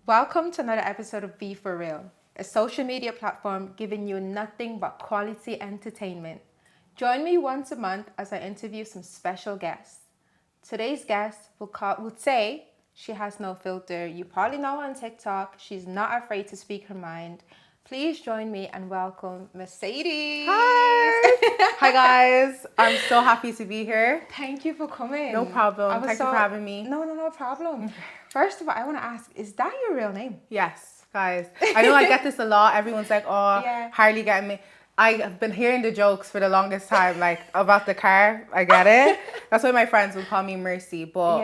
Welcome to another episode of B4REAL, a social media platform giving you nothing but quality entertainment. Join me once a month as I interview some special guests. Today's guest would say she has no filter. You probably know her on TikTok. She's not afraid to speak her mind. Please join me and welcome Mercedes. Hi. Hi guys. I'm so happy to be here. Thank you for coming. No problem. Thank you for having me. No problem. First of all, I want to ask, is that your real name? Yes, guys. I know I get this a lot. Everyone's like, oh, Yeah. Harley getting me. I have been hearing the jokes for the longest time, like about the car. I get it. That's why my friends would call me Mercy, but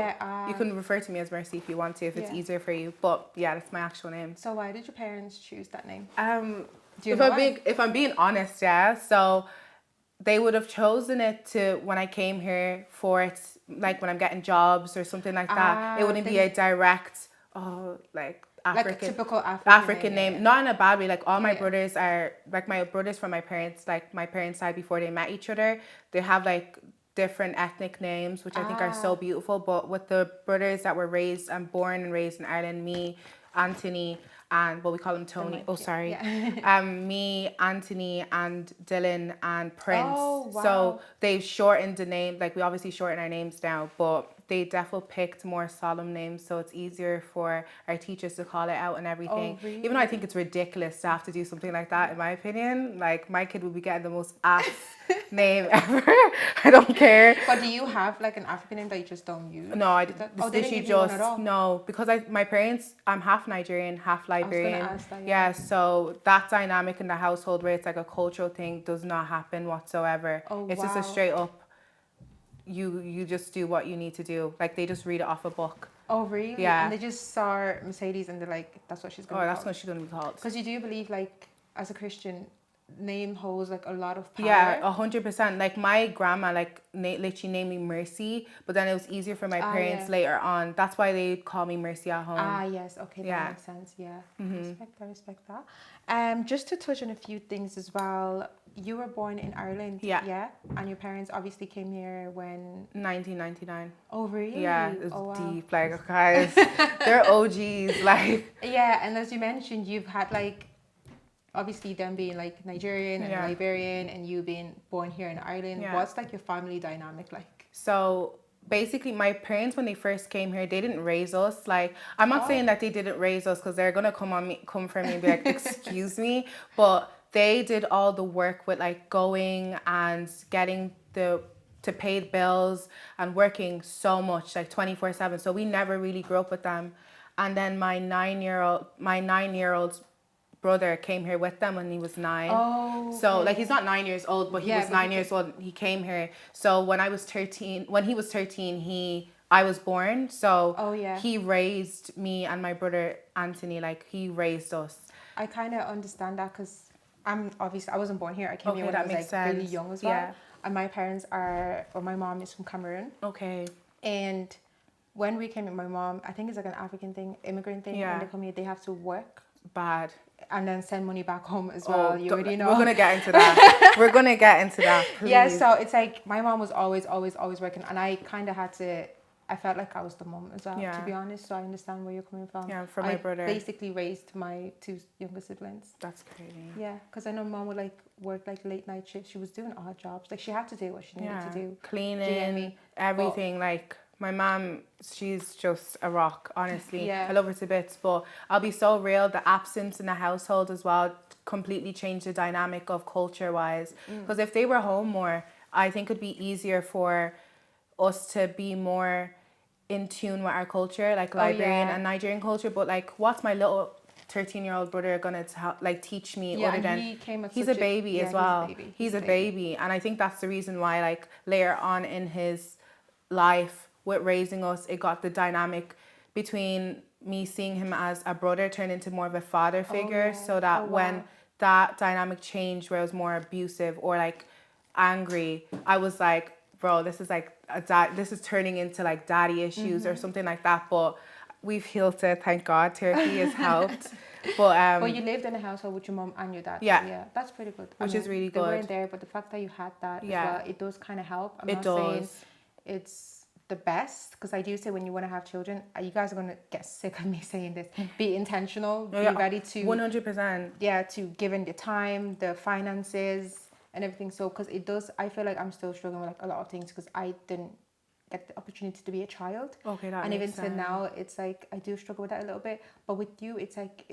you can refer to me as Mercy if you want to, if it's easier for you. But yeah, that's my actual name. So why did your parents choose that name? If I'm being honest, yeah. So they would have chosen it to when I came here for it, like when I'm getting jobs or something like that. It wouldn't be a direct, like African, like a typical African name. Not in a bad way. Like all my brothers are like my brothers from my parents, like my parents' side before they met each other. They have like different ethnic names, which I think are so beautiful. But with the brothers that were raised and born and raised in Ireland, me, Anthony, and we call him Tony. Me, Anthony, and Dylan and Prince. Oh, wow. So they've shortened the name. Like we obviously shorten our names now, but they definitely picked more solemn names, so it's easier for our teachers to call it out and everything. Oh, really? Even though I think it's ridiculous to have to do something like that, in my opinion. Like my kid would be getting the most ass name ever. I don't care. But do you have like an African name that you just don't use? No, I they didn't literally give you one at all? no, because my parents, I'm half Nigerian, half Liberian. I was gonna ask that, yeah, so that dynamic in the household where it's like a cultural thing does not happen whatsoever. Oh, it's just a straight up. You just do what you need to do. Like they just read it off a book. Oh, really? Yeah. And they just saw Mercedes and they're like, that's what she's gonna be that's called. what she's gonna be called. Because you do believe, like, as a Christian, name holds like a lot of power. Yeah, 100%. Like my grandma, like literally named me Mercy, but then it was easier for my parents later on. That's why they call me Mercy at home. Yes. Okay, that makes sense. Yeah. I respect that. Just to touch on a few things as well. You were born in Ireland. Yeah. And your parents obviously came here when 1999. Oh, really? Yeah, it was deep. Like guys, they're OGs. Like yeah, and as you mentioned, you've had like obviously them being like Nigerian and Liberian and you being born here in Ireland. What's like your family dynamic like? So basically my parents, when they first came here, they didn't raise us. Like I'm not saying that they didn't raise us because they're gonna come for me and be like, excuse me, but they did all the work with like going and getting to pay bills and working so much, like 24/7. So we never really grew up with them. And then my 9-year-old brother came here with them when he was 9. Oh, okay. So like he's not 9 years old, but he was 9 years old. He came here. So when he was 13, I was born. So he raised me and my brother Anthony. Like he raised us. I kind of understand that because I wasn't born here. I came here when I was like really young as well. Yeah. And my my mom is from Cameroon. Okay. And when we came here, my mom, I think it's like an African thing, immigrant thing. Yeah. When they come here, they have to work. Bad. And then send money back home as well. You already know. We're going to get into that. Please. Yeah, so it's like my mom was always working. And I kind of had to, I felt like I was the mom as well, to be honest. So I understand where you're coming from. Yeah, from my brother. I basically raised my 2 younger siblings. That's crazy. Yeah, because I know mom would like work like late night shifts. She was doing odd jobs. Like she had to do what she needed to do. Cleaning, everything. Like my mom, she's just a rock, honestly. I love her to bits. But I'll be so real, the absence in the household as well completely changed the dynamic of culture-wise. Because if they were home more, I think it'd be easier for us to be more in tune with our culture, like Liberian and Nigerian culture. But like, what's my little 13-year-old brother gonna teach me other than he's a baby as well. He's a baby, and I think that's the reason why like later on in his life with raising us, it got the dynamic between me seeing him as a brother turn into more of a father figure, so that when that dynamic changed where it was more abusive or like angry, I was like, bro, this is like this is turning into like daddy issues or something like that. But we've healed it, thank God. Therapy has helped. But you lived in a household with your mom and your dad. Yeah, that's pretty good. Which is really good. They weren't there, but the fact that you had that as well, it does kind of help. I'm not saying it's the best, because I do say when you want to have children, you guys are going to get sick of me saying this, be intentional, be ready to 100%. Yeah, to give in the time, the finances and everything. So because it does, I feel like I'm still struggling with like a lot of things because I didn't get the opportunity to be a child. Okay, that and makes even sense. to now, it's like I do struggle with that a little bit. But with you, it's like,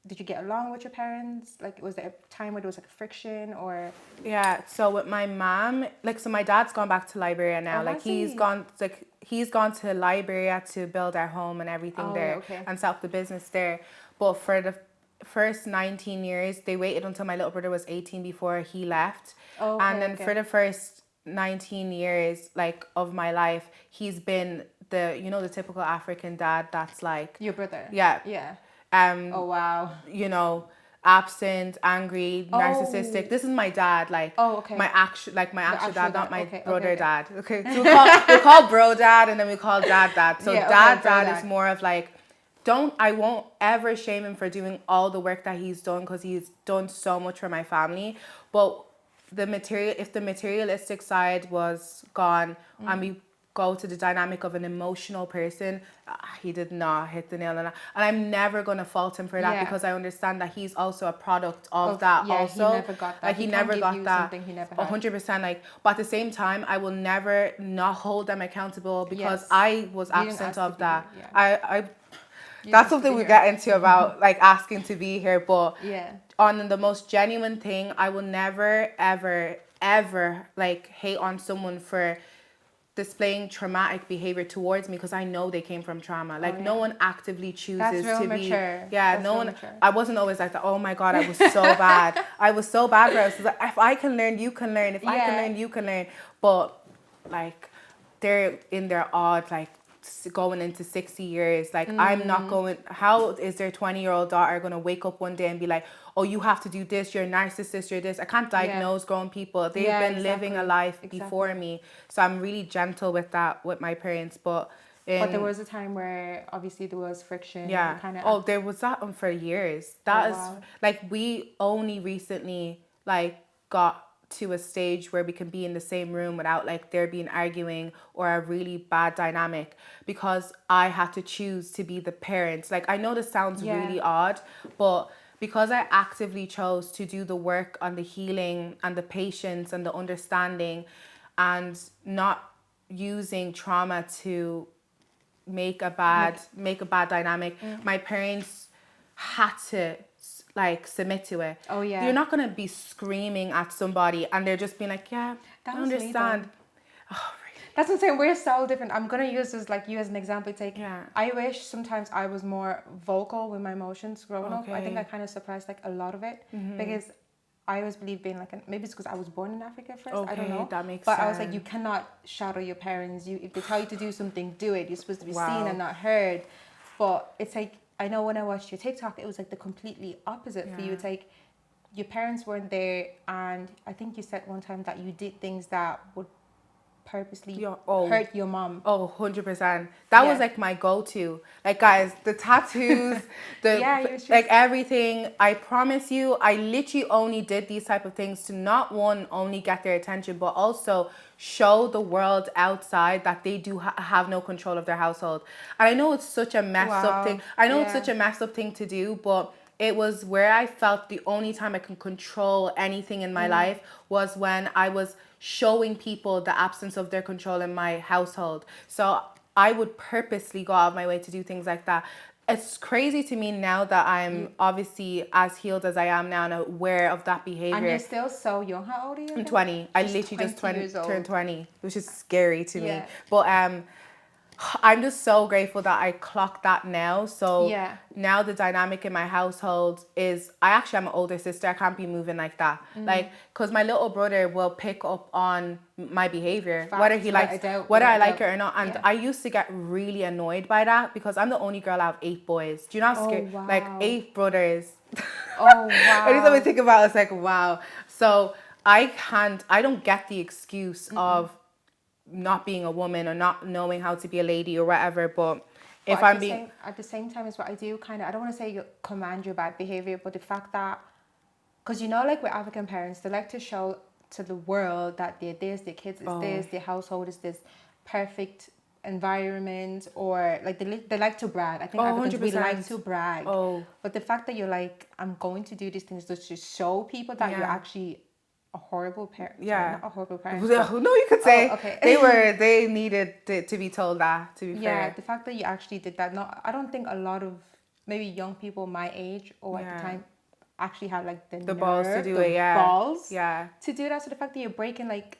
did you get along with your parents? Like, was there a time where there was like friction or? Yeah, so with my mom, like, so my dad's gone back to Liberia now. Oh, Like, has he? he's gone to Liberia to build our home and everything Oh, there, yeah, okay. and set up the business there. But for the first 19 years, they waited until my little brother was 18 before he left. Oh, And then okay. for the first 19 years, like, of my life, he's been the typical African dad that's like, Your brother? yeah, Yeah. oh wow, absent, angry, narcissistic. This is my dad, like, oh, okay, my actual actual dad, not dad. my Okay, brother okay. dad. Okay, so we call bro dad, and then we call dad dad. So Yeah, okay, bro dad dad. is more of like, I won't ever shame him for doing all the work that he's done, because he's done so much for my family. But if the materialistic side was gone, and we go to the dynamic of an emotional person, he did not hit the nail on that. And I'm never going to fault him for that, Yeah. because I understand that he's also a product of that. Yeah, also, he never got that. like, he He never can't give got you that. something he never had. 100%. Like, but at the same time, I will never not hold them accountable, because Yes. I was You didn't absent ask to of be that. here, yeah. I You that's asked to something be we here. get into about like asking to be here, but Yeah. on the most genuine thing, I will never ever like hate on someone for displaying traumatic behavior towards me, because I know they came from trauma. Like, yeah. no one actively chooses That's real to mature. be. Yeah, That's no real one. mature. I wasn't always like that. Oh my god, I was so bad. I was so bad for us. Like, if I can learn, you can learn. If I can Yeah. learn, you can learn. But like, they're in their odd, like, going into 60 years. Like, I'm not going. How is their 20-year-old daughter going to wake up one day and be like, oh, you have to do this, you're a narcissist, you're this? I can't diagnose grown people. They've been living a life before me. So I'm really gentle with that with my parents. But there was a time where obviously there was friction. yeah. Kind of. Oh, there was that one for years. That is wow. like, we only recently like got to a stage where we can be in the same room without like there being arguing or a really bad dynamic, because I had to choose to be the parent. Like, I know this sounds really odd, but because I actively chose to do the work on the healing and the patience and the understanding, and not using trauma to make a bad dynamic, my parents had to like submit to it. Oh yeah. You're not gonna be screaming at somebody and they're just being like, yeah, That I was me, understand. though. That's what I'm saying. We're so different. I'm gonna use this like you as an example. It's like, I wish sometimes I was more vocal with my emotions growing up. I think I kind of suppressed like a lot of it because I always believe being like maybe it's because I was born in Africa first. I don't know. That makes but sense. I was like, you cannot shadow your parents. If they tell you to do something, do it. You're supposed to be seen and not heard. But it's like, I know when I watched your TikTok, it was like the completely opposite for you. It's like your parents weren't there, and I think you said one time that you did things that would purposely hurt your mom. Oh, 100%. That was like my go-to. Like, guys, the tattoos, like everything. I promise you, I literally only did these type of things to not only get their attention, but also show the world outside that they do have no control of their household. And I know it's such a messed up thing. I know it's such a messed up thing to do, but it was where I felt the only time I can control anything in my life was when I was showing people the absence of their control in my household. So I would purposely go out of my way to do things like that. It's crazy to me now that I'm obviously as healed as I am now and aware of that behavior. And you're still so young. How old are you? I'm 20. I literally just turned 20, which is scary to me. But I'm just so grateful that I clocked that now. So now the dynamic in my household is, I actually am an older sister. I can't be moving like that. Like, because my little brother will pick up on my behavior, whether he likes, whether I like it or not. And I used to get really annoyed by that because I'm the only girl out of 8 boys. Do you know how scary? Like 8 brothers. Oh, wow. Anytime I think about it, it's like, wow. So I don't get the excuse of not being a woman or not knowing how to be a lady or whatever, but if I'm being at the same time is what I do kind of, I don't want to say you command your bad behavior, but the fact that, because you know, like with African parents, they like to show to the world that they're this, their kids is this, their household is this, perfect environment, or like they like to brag. I think Oh, Africans, we 100%. like to brag. Oh, But the fact that you're like, I'm going to do these things just to show people that you're yeah. actually a horrible parent. Sorry, Yeah. not a horrible parent. No, But, you could say okay. they needed to be told that, to be Yeah, fair. the fact that you actually did that. Not, I don't think a lot of maybe young people my age or at the Yeah. time actually have like the The balls to nerve, do the it, yeah. balls Yeah. to do that. So the fact that you're breaking like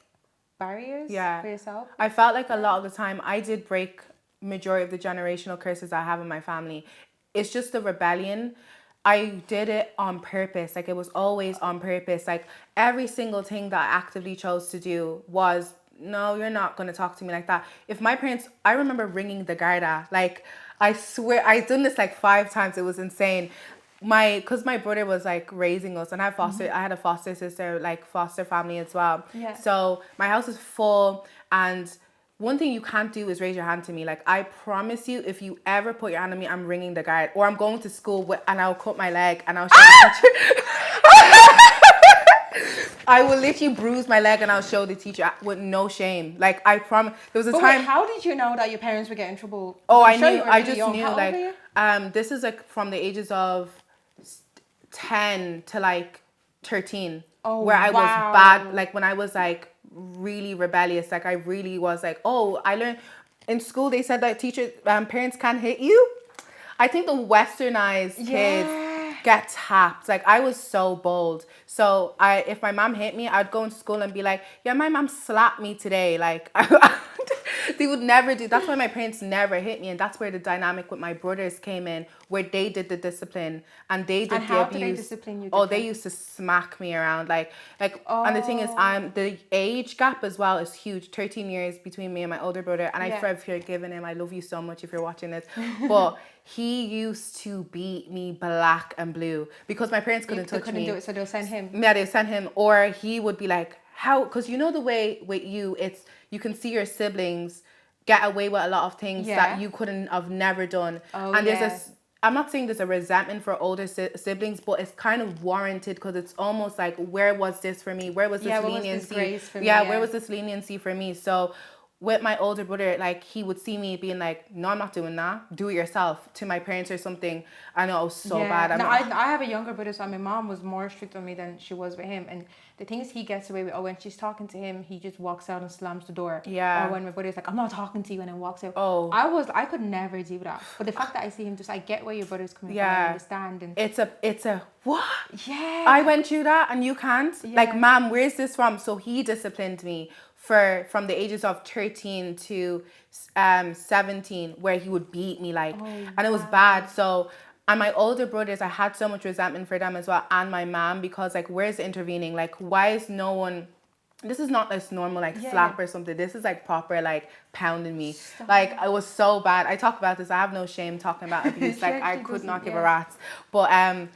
barriers Yeah. for yourself. I felt like a lot of the time I did break majority of the generational curses I have in my family. It's just the rebellion. I did it on purpose. Like, it was always on purpose. Like, every single thing that I actively chose to do was, no, you're not going to talk to me like that. If my parents, I remember ringing the Garda. Like, I swear, I've done this like 5 times. It was insane. Because my brother was like raising us, and I had a foster sister, like foster family as well. Yeah. So my house is full, and one thing you can't do is raise your hand to me. Like, I promise you, if you ever put your hand on me, I'm ringing the guard, or I'm going to school and I'll cut my leg and I'll show the teacher. I will literally bruise my leg and I'll show the teacher with no shame. Like, I promise. There was a But time. wait, how did you know that your parents would get in trouble? Oh, I'm I sure knew. you were I really just young. knew. How old Like, were you? this is like from the ages of 10 to like 13. Oh, where I was wow. bad. Like, when I was like really rebellious. Like, I really was like, oh, I learned in school. They said that parents can't hit you. I think the westernized kids get tapped. Like, I was so bold. So if my mom hit me, I'd go into school and be like, yeah, my mom slapped me today. Like, they would never do. That's why my parents never hit me, and that's where the dynamic with my brothers came in, where they did the discipline and they did And the how abuse. did they discipline you Oh, they different? used to smack me around, and the thing is, the age gap as well is huge. 13 years between me and my older brother, and I've forgiven him. I love you so much if you're watching this, but he used to beat me black and blue because my parents couldn't touch couldn't me. do it, so they'll send him. Yeah, they send him, or he would be like, how? Because you know the way with you, it's you can see your siblings get away with a lot of things that you couldn't have never done. Oh, and there's this. I'm not saying there's a resentment for older siblings, but it's kind of warranted because it's almost like, where was this for me? Where was this leniency? Was this grace for me? Where was this leniency for me? So with my older brother, like, he would see me being like, no, I'm not doing that. Do it yourself, to my parents or something. I know, it was so bad. I have a younger brother, so my mom was more strict on me than she was with him. And the things he gets away with, when she's talking to him, he just walks out and slams the door. Yeah. Or when my brother's like, I'm not talking to you, and then walks out. Oh. I could never do that. But the fact that I see him, I get where your brother's coming from, I understand. And it's a what? Yeah. I went through that and you can't? Yeah. Like, ma'am, where's this from? So he disciplined me from the ages of 13 to 17, where he would beat me, like, and it was bad. So, and my older brothers, I had so much resentment for them as well, and my mom, because, like, where's intervening? Like, why is no one? This is not this normal, like, slap or something. This is like proper, like, pounding me. Stop. Like, I was so bad. I talk about this. I have no shame talking about abuse. Like, I could not give a rat's. But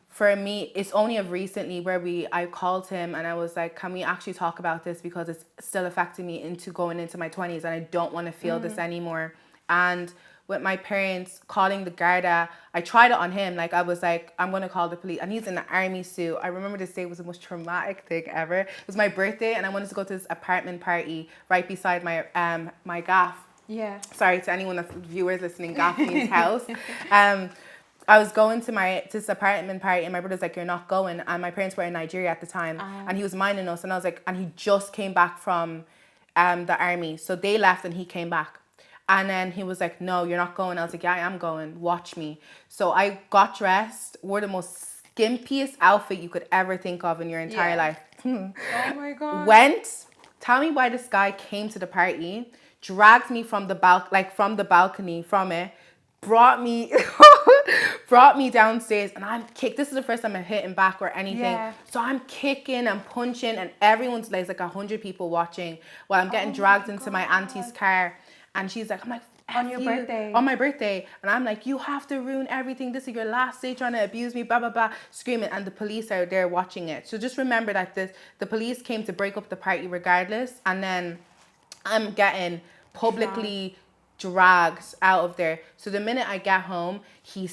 for me, it's only of recently where I called him and I was like, can we actually talk about this, because it's still affecting me into going into my 20s and I don't want to feel this anymore. And with my parents calling the Garda, I tried it on him. Like, I was like, I'm going to call the police. And he's in an army suit. I remember this day was the most traumatic thing ever. It was my birthday and I wanted to go to this apartment party right beside my gaff. Yeah. Sorry to anyone that's viewers listening, gaff means house. I was going to this apartment party and my brother's like, you're not going. And my parents were in Nigeria at the time and he was minding us. And I was like, and he just came back from the army. So they left and he came back. And then he was like, no, you're not going. I was like, yeah, I am going. Watch me. So I got dressed, wore the most skimpiest outfit you could ever think of in your entire life. Oh my God. Tell me why this guy came to the party, dragged me from the balcony from it, brought me downstairs, and I'm kicked. This is the first time I'm hitting back or anything. Yeah. So I'm kicking and punching, and everyone's like 100 people watching while I'm getting dragged into my auntie's car. And she's like, I'm like, on your birthday. On my birthday. And I'm like, you have to ruin everything. This is your last day trying to abuse me, blah, blah, blah, screaming. And the police are there watching it. So just remember that the police came to break up the party regardless. And then I'm getting publicly dragged out of there. So the minute I get home, he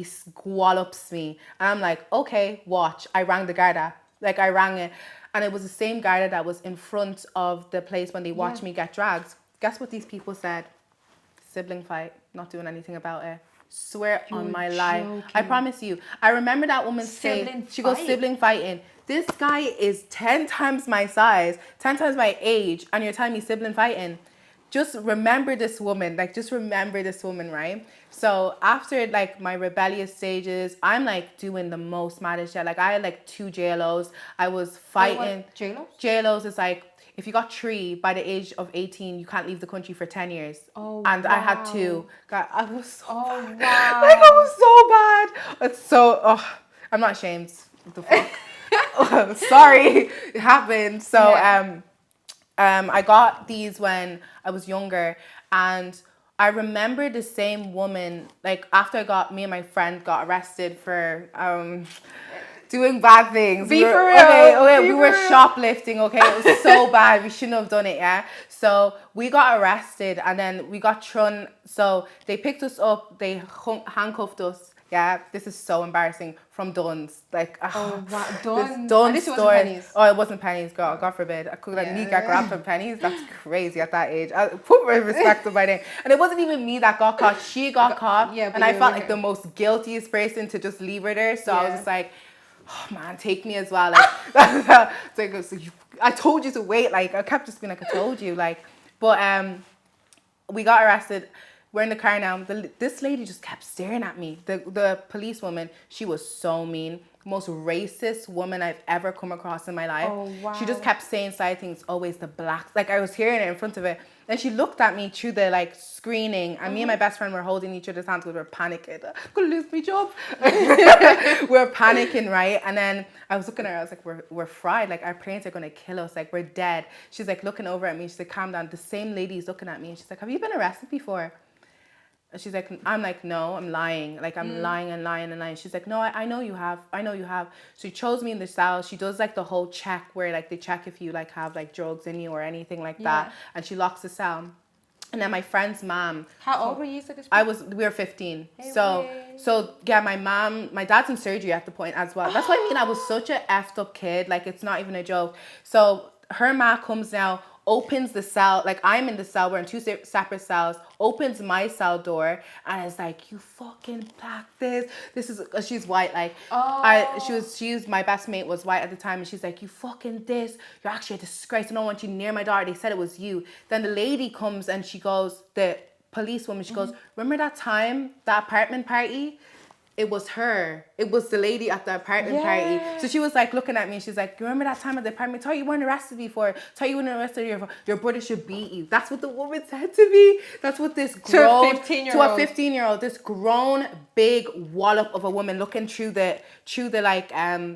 squallops me. And I'm like, okay, watch. I rang the Garda. Like, I rang it. And it was the same guy that was in front of the place when they watched me get dragged. Guess what these people said? Sibling fight, not doing anything about it. Swear on my life. I promise you. I remember that woman say, she goes, sibling fighting. This guy is 10 times my size, 10 times my age, and you're telling me sibling fighting. Just remember this woman, like just remember this woman, right? So after like my rebellious stages, I'm like doing the most maddest shit. Like I had like 2 JLOs. I was fighting. JLOs? JLOs is like, if you got 3 by the age of 18, you can't leave the country for 10 years. Oh, and wow. I had 2. God, I was so bad. Wow. Like I was so bad. It's so, I'm not ashamed. What the fuck? Sorry, it happened. So, I got these when I was younger, and I remember the same woman, like after me and my friend got arrested for doing bad things. Be for real. We were shoplifting, okay? It was so bad. We shouldn't have done it, yeah? So we got arrested, and then we got thrown. So they picked us up, they handcuffed us. Yeah, this is so embarrassing. From Dunn's, like oh wow, Dunn's store. Oh, it wasn't pennies, girl. God forbid. I could like me get grabbed for pennies. That's crazy at that age. I put my respect on my name. And it wasn't even me that got caught. She got caught. Yeah, and I felt like the most guiltiest person to just leave her there. So I was just like, oh man, take me as well. Like, it's like I told you to wait. Like I kept just being like, I told you. Like, but we got arrested. We're in the car now. This lady just kept staring at me. The policewoman, she was so mean. Most racist woman I've ever come across in my life. Oh, wow. She just kept saying side things, always the blacks. Like I was hearing it in front of it. And she looked at me through the like screening, and me and my best friend were holding each other's hands because we were panicking. I'm gonna lose my job. We're panicking, right? And then I was looking at her, I was like, we're fried. Like our parents are gonna kill us. Like we're dead. She's like looking over at me. She's like, calm down. The same lady's looking at me, and she's like, have you been arrested before? And she's like, I'm like, no, I'm lying. Like, I'm lying and lying and lying. She's like, no, I know you have. I know you have. So she chose me in the cell. She does like the whole check where like they check if you like have like drugs in you or anything like that. And she locks the cell. And then my friend's mom. How old were you at this point? We were 15. Hey, so yeah, my dad's in surgery at the point as well. That's what I mean. I was such a effed up kid. Like, it's not even a joke. So her ma comes now, opens the cell, like I'm in the cell, we're in 2 separate cells, opens my cell door, and it's like, you fucking pack this is, she's white, like, she was, my best mate was white at the time, and she's like, you fucking this, you're actually a disgrace, I don't want you near my daughter, they said it was you. Then the lady comes, and she goes, the policewoman, she goes, remember that time, that apartment party? It was her. It was the lady at the apartment party. So she was like looking at me, and she's like, you remember that time at the apartment? Thought you weren't arrested before. Thought you weren't arrested. Your brother should beat you. That's what the woman said to me. That's what this grown, to a 15-year-old, this grown big wallop of a woman looking through the like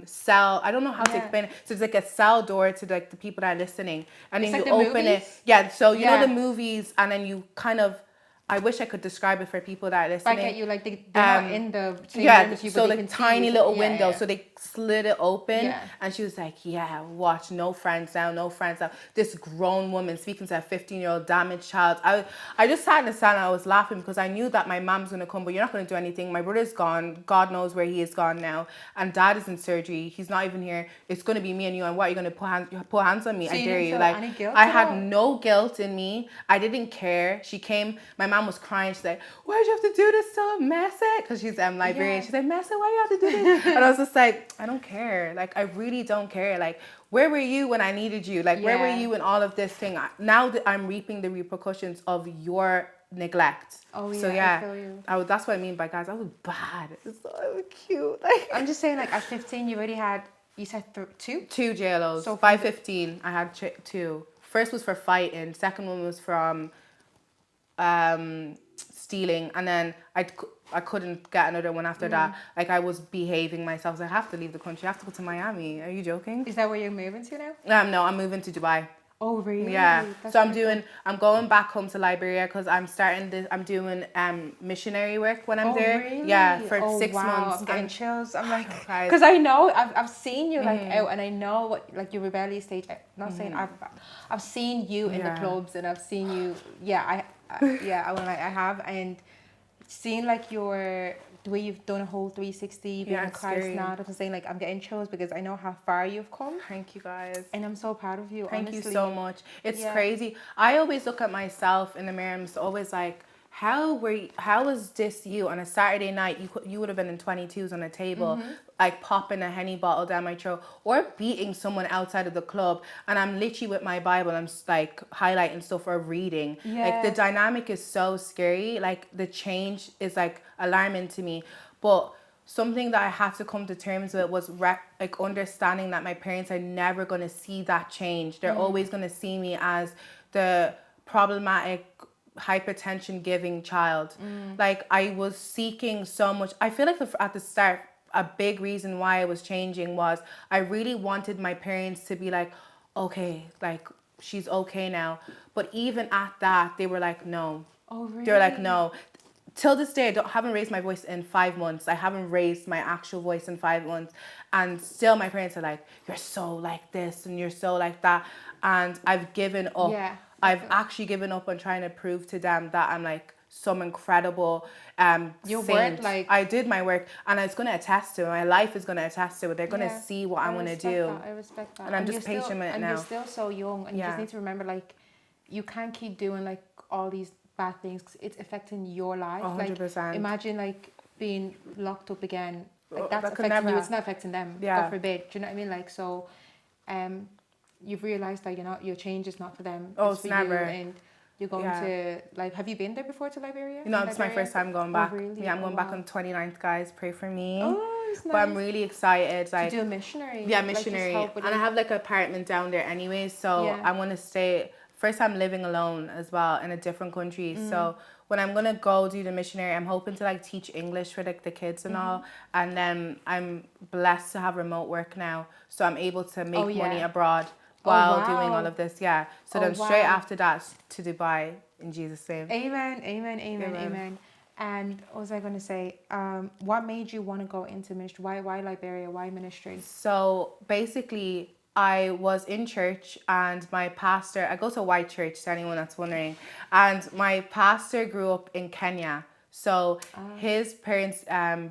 cell. I don't know how to explain it. So it's like a cell door to like the people that are listening, and then you open it. Yeah. So you know the movies, and then you kind of. I wish I could describe it for people that are listening. Like you, like they're not in the same room as you, so but like tiny little window, so they slid it open, and she was like, "Yeah, watch, no friends now, no friends now." This grown woman speaking to a 15-year-old damaged child. I just sat in the cell and I was laughing because I knew that my mom's gonna come, but you're not gonna do anything. My brother's gone. God knows where he is gone now, and dad is in surgery. He's not even here. It's gonna be me and you. And what are you gonna put hands on me? So I dare you. Like Like I had no guilt in me. I didn't care. She came. My mom was crying. She's like, why'd you have to do this to Messy? Because she's Liberian. She's like, Messy, why you have to do this? And I was just like, I don't care. Like, I really don't care. Like, where were you when I needed you? Like, where were you in all of this thing? Now that I'm reaping the repercussions of your neglect. Oh, yeah. So, yeah, I feel you. That's what I mean by, guys, I was bad. It's so cute. Like, I'm just saying, like, at 15, you already had, you said 2? 2 JLOs. So by 15, I had 2. First was for fighting. Second one was from stealing, and then I couldn't get another one after that. Like, I was behaving myself. So I have to leave the country. I have to go to Miami. Are you joking? Is that where you're moving to now? No, I'm moving to Dubai. Oh, really? Yeah. That's so I'm going back home to Liberia because I'm doing missionary work when I'm there. Really? Yeah, for 6 months. I'm getting chills. I'm like, because I know I've seen you like out, and I know what like your rebellious stage. Not saying I've seen you in the clubs, and I've seen you. Yeah, I have, and seeing like your the way you've done a whole 360, being in Christ now, that's saying like I'm getting chills because I know how far you've come. Thank you guys. And I'm so proud of you. Thank honestly. you so much. It's crazy. I always look at myself in the mirror and I'm always like, how was this you on a Saturday night? You would have been in 22s on a table, like popping a Henny bottle down my throat or beating someone outside of the club. And I'm literally with my Bible. I'm like highlighting stuff or reading. Like the dynamic is so scary. Like the change is like alarming to me. But something that I had to come to terms with was like understanding that my parents are never going to see that change. They're always going to see me as the problematic hypertension giving child. Like I was seeking so much. I feel like at the start, a big reason why I was changing was I really wanted my parents to be like, okay, like she's okay now. But even at that, they were like, no. Oh, really? They were like, no. Till this day, I haven't raised my voice in 5 months. I haven't raised my actual voice in 5 months. And still my parents are like, you're so like this and you're so like that. And I've given up. Yeah. I've actually given up on trying to prove to them that I'm like some incredible Your saint. work, like I did my work and it's going to attest to it. My life is going to attest to it. They're going to see what I'm going to do. I respect that. And I'm just patient with it now. And you're still so young and you just need to remember like you can't keep doing like all these bad things 'cause it's affecting your life. 100%. Like imagine like being locked up again. Like that that's could affecting you. never It's not affecting them. Yeah. God forbid. Do you know what I mean? Like so, you've realized that your change is not for them. It's for never. You, and you're going to like. Have you been there before to Liberia? No, it's my first time going back. Really? Yeah, I'm going back on the 29th, guys. Pray for me. Oh, it's nice. But I'm really excited. Like to do a missionary. Yeah, missionary. Like, and I have like an apartment down there anyway, so I want to stay. First time living alone as well in a different country. So when I'm gonna go do the missionary, I'm hoping to like teach English for like the kids and all. And then I'm blessed to have remote work now, so I'm able to make money abroad while doing all of this. Yeah. So then straight after that to Dubai in Jesus' name. Amen. Amen. Amen. Amen. And what was I going to say? What made you want to go into ministry? Why Liberia? Why ministry? So basically, I was in church and my pastor, I go to a white church to anyone that's wondering, and my pastor grew up in Kenya. So his parents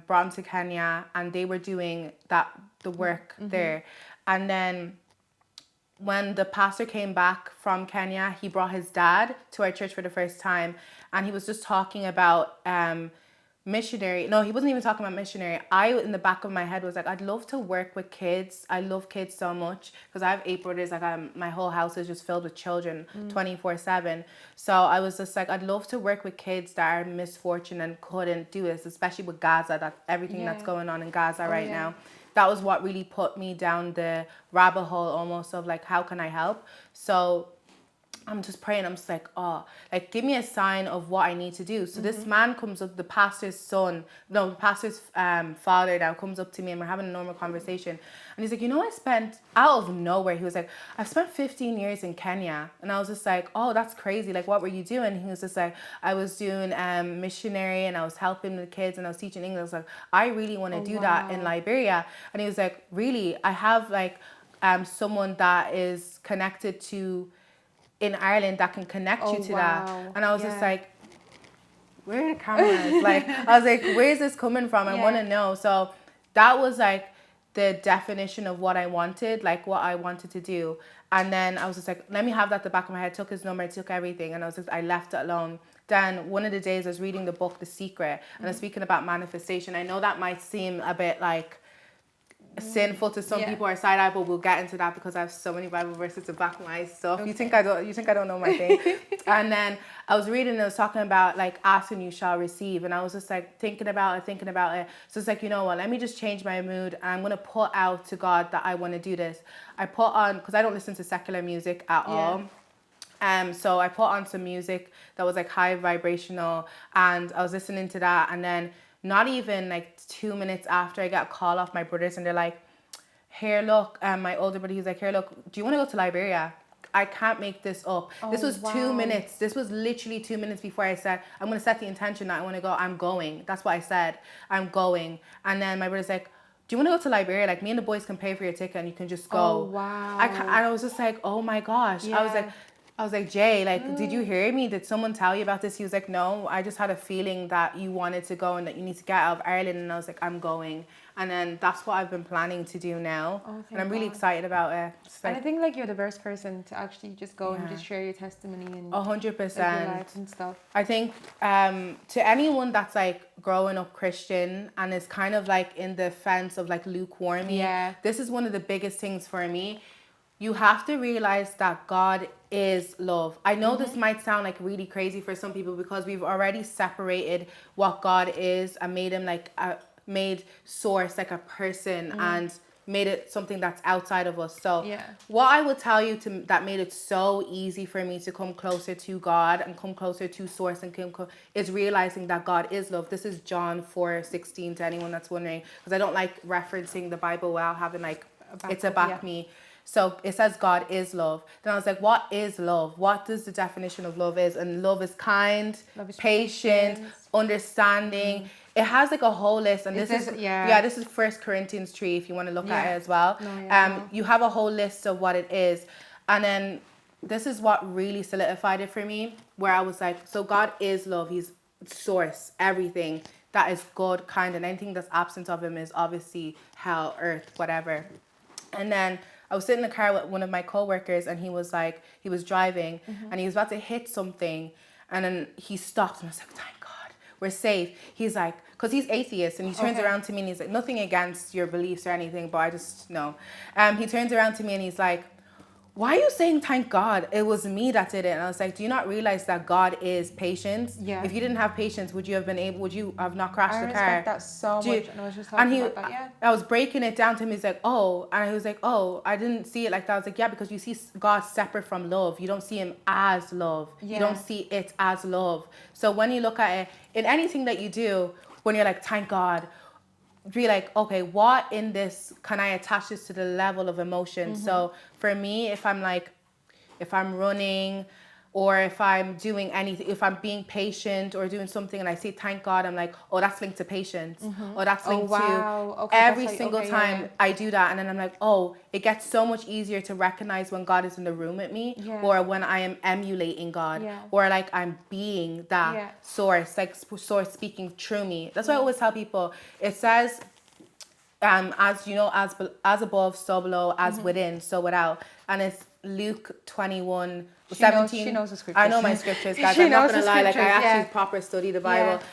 brought him to Kenya and they were doing the work there. And then when the pastor came back from Kenya, he brought his dad to our church for the first time and he was just talking about missionary. No, he wasn't even talking about missionary. In the back of my head was like, I'd love to work with kids. I love kids so much because I have 8 brothers. Like my whole house is just filled with children 24/7. So I was just like, I'd love to work with kids that are misfortunate and couldn't do this, especially with Gaza, everything that's going on in Gaza right now. That was what really put me down the rabbit hole almost of like, how can I help? So I'm just praying. I'm just like, oh, like give me a sign of what I need to do. So this man comes up, the pastor's father now comes up to me and we're having a normal conversation. And he's like, I spent out of nowhere. He was like, I've spent 15 years in Kenya. And I was just like, oh, that's crazy. Like, what were you doing? He was just like, I was doing missionary and I was helping the kids and I was teaching English. I was like, I really want to do that in Liberia. And he was like, really? I have like someone that is connected to in Ireland that can connect you to that. And I was just like, where are the cameras? Like, I was like, where's this coming from? I want to know. So that was like the definition of what I wanted, like what I wanted to do. And then I was just like, let me have that at the back of my head. Took his number, took everything. And I left it alone. Then one of the days I was reading the book, The Secret, and I was speaking about manifestation. I know that might seem a bit like sinful to some people or side eye, but we'll get into that because I have so many Bible verses to back my stuff. You think I don't know my thing. And then I was reading and it was talking about like ask and you shall receive, and I was just like thinking about it. So it's like, you know what, let me just change my mood and I'm gonna put out to God that I want to do this. I put on, because I don't listen to secular music at all. So I put on some music that was like high vibrational and I was listening to that, and then not even like 2 minutes after I got a call off my brothers and they're like, here, look, my older brother, he's like, here, look, do you want to go to Liberia? I can't make this up. This was 2 minutes. This was literally 2 minutes before I said, I'm going to set the intention that I want to go. I'm going. That's what I said. I'm going. And then my brother's like, do you want to go to Liberia? Like, me and the boys can pay for your ticket and you can just go. Oh, wow. And I was just like, oh my gosh. I was like, I was like, Jay, like, did you hear me? Did someone tell you about this? He was like, no, I just had a feeling that you wanted to go and that you need to get out of Ireland. And I was like, I'm going. And then that's what I've been planning to do now. Oh, And thank I'm really God. excited about it. And I think like you're the first person to actually just go and Yeah. just share your testimony and 100%. live your life and stuff. I think to anyone that's like growing up Christian and is kind of like in the fence of like lukewarm, this is one of the biggest things for me. You have to realize that God is love. I know this might sound like really crazy for some people because we've already separated what God is and made him like made source like a person and made it something that's outside of us. So what I would tell you that made it so easy for me to come closer to God and come closer to source and is realizing that God is love. This is John 4:16 to anyone that's wondering, because I don't like referencing the Bible without having like it's a back me. So it says God is love. Then I was like, what is love? What does the definition of love is? And love is kind, love is patient, understanding. It has like a whole list. And this is 1 Corinthians 3 if you want to look at it as well. You have a whole list of what it is. And then this is what really solidified it for me, where I was like, so God is love. He's source, everything that is good, kind, and anything that's absent of him is obviously hell, earth, whatever. And then I was sitting in the car with one of my coworkers and he was driving and he was about to hit something and then he stopped and I was like, thank God, we're safe. He's like, because he's atheist and he turns around to me and he's like, nothing against your beliefs or anything, but I just know. He turns around to me and he's like, why are you saying thank God? It was me that did it. And I was like, do you not realize that God is patience? Yeah. If you didn't have patience, would you have not crashed the car? I respect that so much. And I was just talking about that, I was breaking it down to him. He's like, oh. And he was like, oh, I didn't see it like that. I was like, yeah, because you see God separate from love. You don't see him as love. Yeah. You don't see it as love. So when you look at it, in anything that you do, when you're like, thank God, be like, okay, what in this can I attach this to the level of emotion? So for me, if I'm running or if I'm doing anything, if I'm being patient or doing something and I say thank God, I'm like, oh, that's linked to patience. Or that's linked to every single time I do that. And then I'm like, oh, it gets so much easier to recognize when God is in the room with me or when I am emulating God or like I'm being that source, like source speaking through me. That's why I always tell people, it says, as you know, as above, so below, as within, so without. And it's Luke 21, 17. She knows the scriptures. I know my scriptures, guys. I'm not going to lie. Like, I actually proper study the Bible.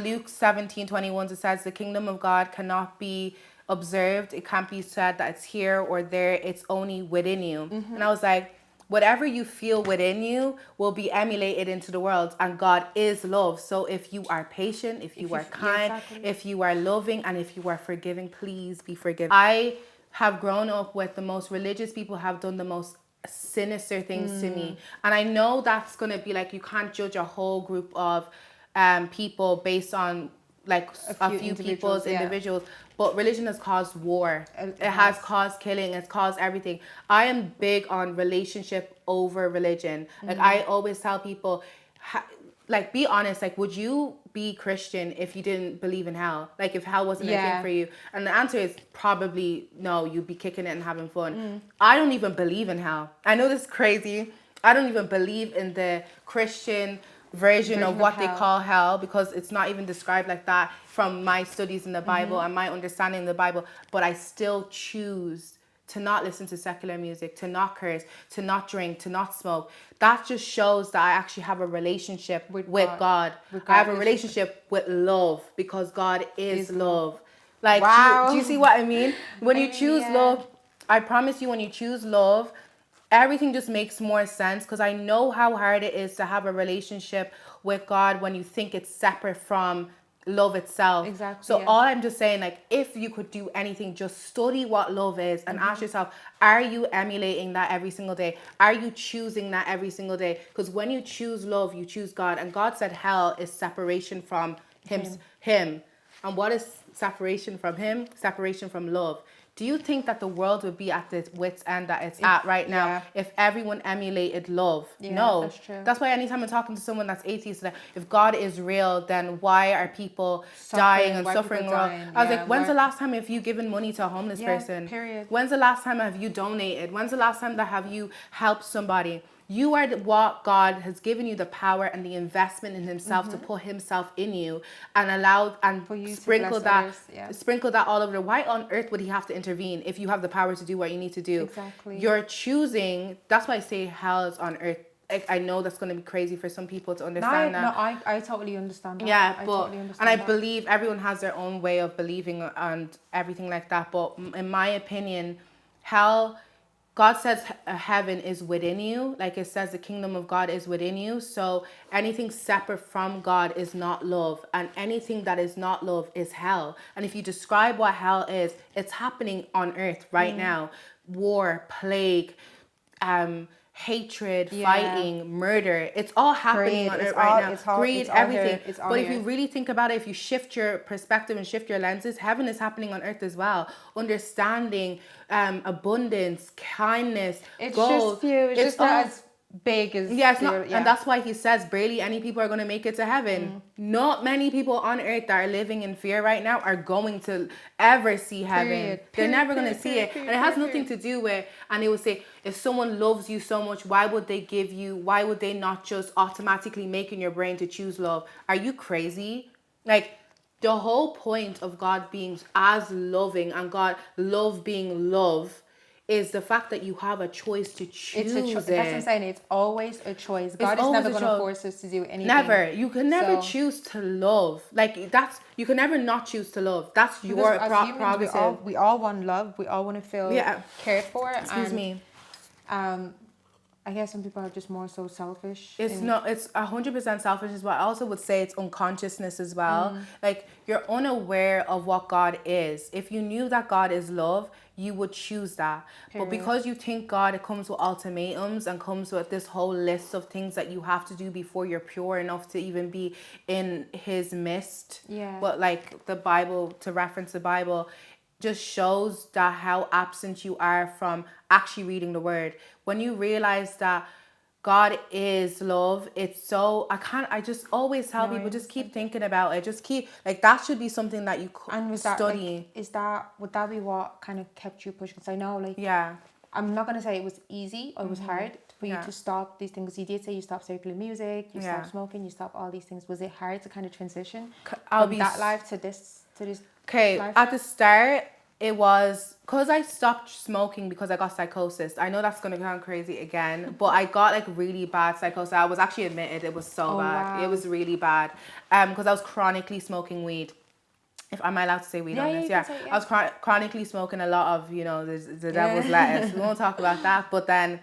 Luke 17:21, it says, the kingdom of God cannot be observed. It can't be said that it's here or there. It's only within you. And I was like, whatever you feel within you will be emulated into the world, and God is love. So if you are patient, if you are kind, if you are loving, and if you are forgiving, please be forgiven. I have grown up with the most religious people, have done the most sinister things to me, and I know that's gonna be like, you can't judge a whole group of people based on like a few people's individuals, but religion has caused war. It has caused killing. It's caused everything. I am big on relationship over religion. Like I always tell people, like, be honest. Like, would you be Christian if you didn't believe in hell? Like, if hell wasn't a thing for you? And the answer is probably no. You'd be kicking it and having fun. I don't even believe in hell. I know this is crazy. I don't even believe in the Christian version of what they call hell, because it's not even described like that from my studies in the Bible and my understanding of the Bible. But I still choose to not listen to secular music, to not curse, to not drink, to not smoke. That just shows that I actually have a relationship with God. I have a relationship with love, because God is love. Like, do you see what I mean? When you choose love, I promise you, when you choose love, everything just makes more sense, because I know how hard it is to have a relationship with God when you think it's separate from love itself. Exactly. So all I'm just saying, like, if you could do anything, just study what love is and ask yourself, are you emulating that every single day? Are you choosing that every single day? Because when you choose love, you choose God. And God said hell is separation from him. And what is separation from him? Separation from love. Do you think that the world would be at the wit's end that it's at right now if everyone emulated love? No. That's true. That's why anytime I'm talking to someone that's atheist, like, if God is real, then why are people dying and suffering? I was like, when's the last time have you given money to a homeless person? Period. When's the last time have you donated? When's the last time that have you helped somebody? You are what God has given you the power and the investment in himself to put himself in you and allow and For you to sprinkle bless that others, yeah. sprinkle that all over. Why on earth would he have to intervene if you have the power to do what you need to do? Exactly. You're choosing. That's why I say hell is on earth. I know that's going to be crazy for some people to understand that. No, I totally understand that. Yeah, I but totally understand and I that. believe everyone has their own way of believing and everything like that. But in my opinion, hell, God says heaven is within you. Like it says, the kingdom of God is within you. So anything separate from God is not love, and anything that is not love is hell. And if you describe what hell is, it's happening on earth right now: war, plague, hatred, fighting, murder. It's all happening Greed, on it's earth right all- now. it's all- Greed, it's all everything. here, it's all But if here. you really think about it, if you shift your perspective and shift your lenses, heaven is happening on earth as well. Understanding, abundance, kindness, It's gold. just you. It's just not as big as Yeah, it's not, your- and that's why he says barely any people are going to make it to heaven. Not many people on earth that are living in fear right now are going to ever see heaven. Period. They're Period, never going to period, see period, it, period, and it has period, nothing to do with. And they will say, if someone loves you so much, why would they give you? Why would they not just automatically make in your brain to choose love? Are you crazy? Like, the whole point of God being as loving and God love being love is the fact that you have a choice to choose It's a choice. That's what I'm saying. It's always a choice. God is always never a going to choice. force us to do anything. Never. You can never So- choose to love. Like that's you can never not choose to love. That's Because your as humans, prerogative. we all want love. We all want to feel Yeah. cared for. Excuse and, me. I guess some people are just more so selfish. It's not. It's 100% selfish as well. I also would say it's unconsciousness as well. Like you're unaware of what God is. If you knew that God is love, you would choose that. But Period. because you think God, it comes with ultimatums and comes with this whole list of things that you have to do before you're pure enough to even be in His midst. Yeah. But like the Bible, to reference the Bible, just shows that how absent you are from actually reading the word. When you realize that God is love, it's so I just always tell No, I people, just keep thinking about it. Just keep like that should be something that you And was study. that would that be what kind of kept you pushing? Because I know, like, Yeah. I'm not gonna say it was easy or it was hard for you Yeah. to stop these things. You did say you stopped circular music, you Yeah. stopped smoking, you stopped all these things. Was it hard to kind of transition I'll from be that life to this Okay, life? at the start, it was because I stopped smoking because I got psychosis. I know that's gonna sound crazy again, but I got like really bad psychosis. I was actually admitted it was so bad. wow. It was really bad. Because I was chronically smoking weed. If am I allowed to say weed Yeah, on yeah, this? you Yeah, can say, I was chronically smoking a lot of the devil's Yeah. lettuce. We won't talk about that. But then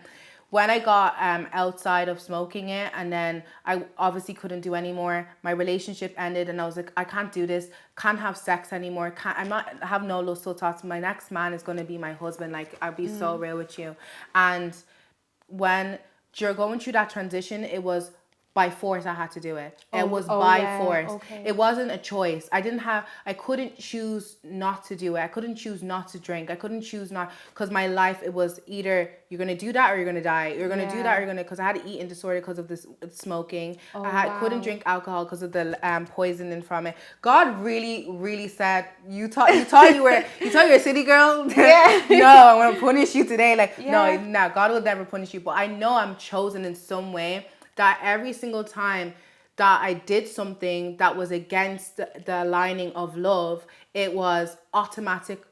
when I got outside of smoking it, and then I obviously couldn't do anymore. My relationship ended, and I was like, I can't do this. Can't have sex anymore. I'm not have no lustful thoughts. My next man is gonna be my husband. Like I'll be so real with you. And when you're going through that transition, it was by force I had to do it. It was by yeah, force. okay. It wasn't a choice. I couldn't choose not to do it. I couldn't choose not to drink. I couldn't choose not, because my life, it was either you're going to do that or you're going to die. You're going to do that or you're going to, because I had an eating disorder because of this smoking. Couldn't drink alcohol because of the poisoning from it. God really, really said, you thought you were a city girl? Yeah. No, I'm going to punish you today. Like, Yeah. no, God will never punish you. But I know I'm chosen in some way, that every single time that I did something that was against the aligning of love, it was automatic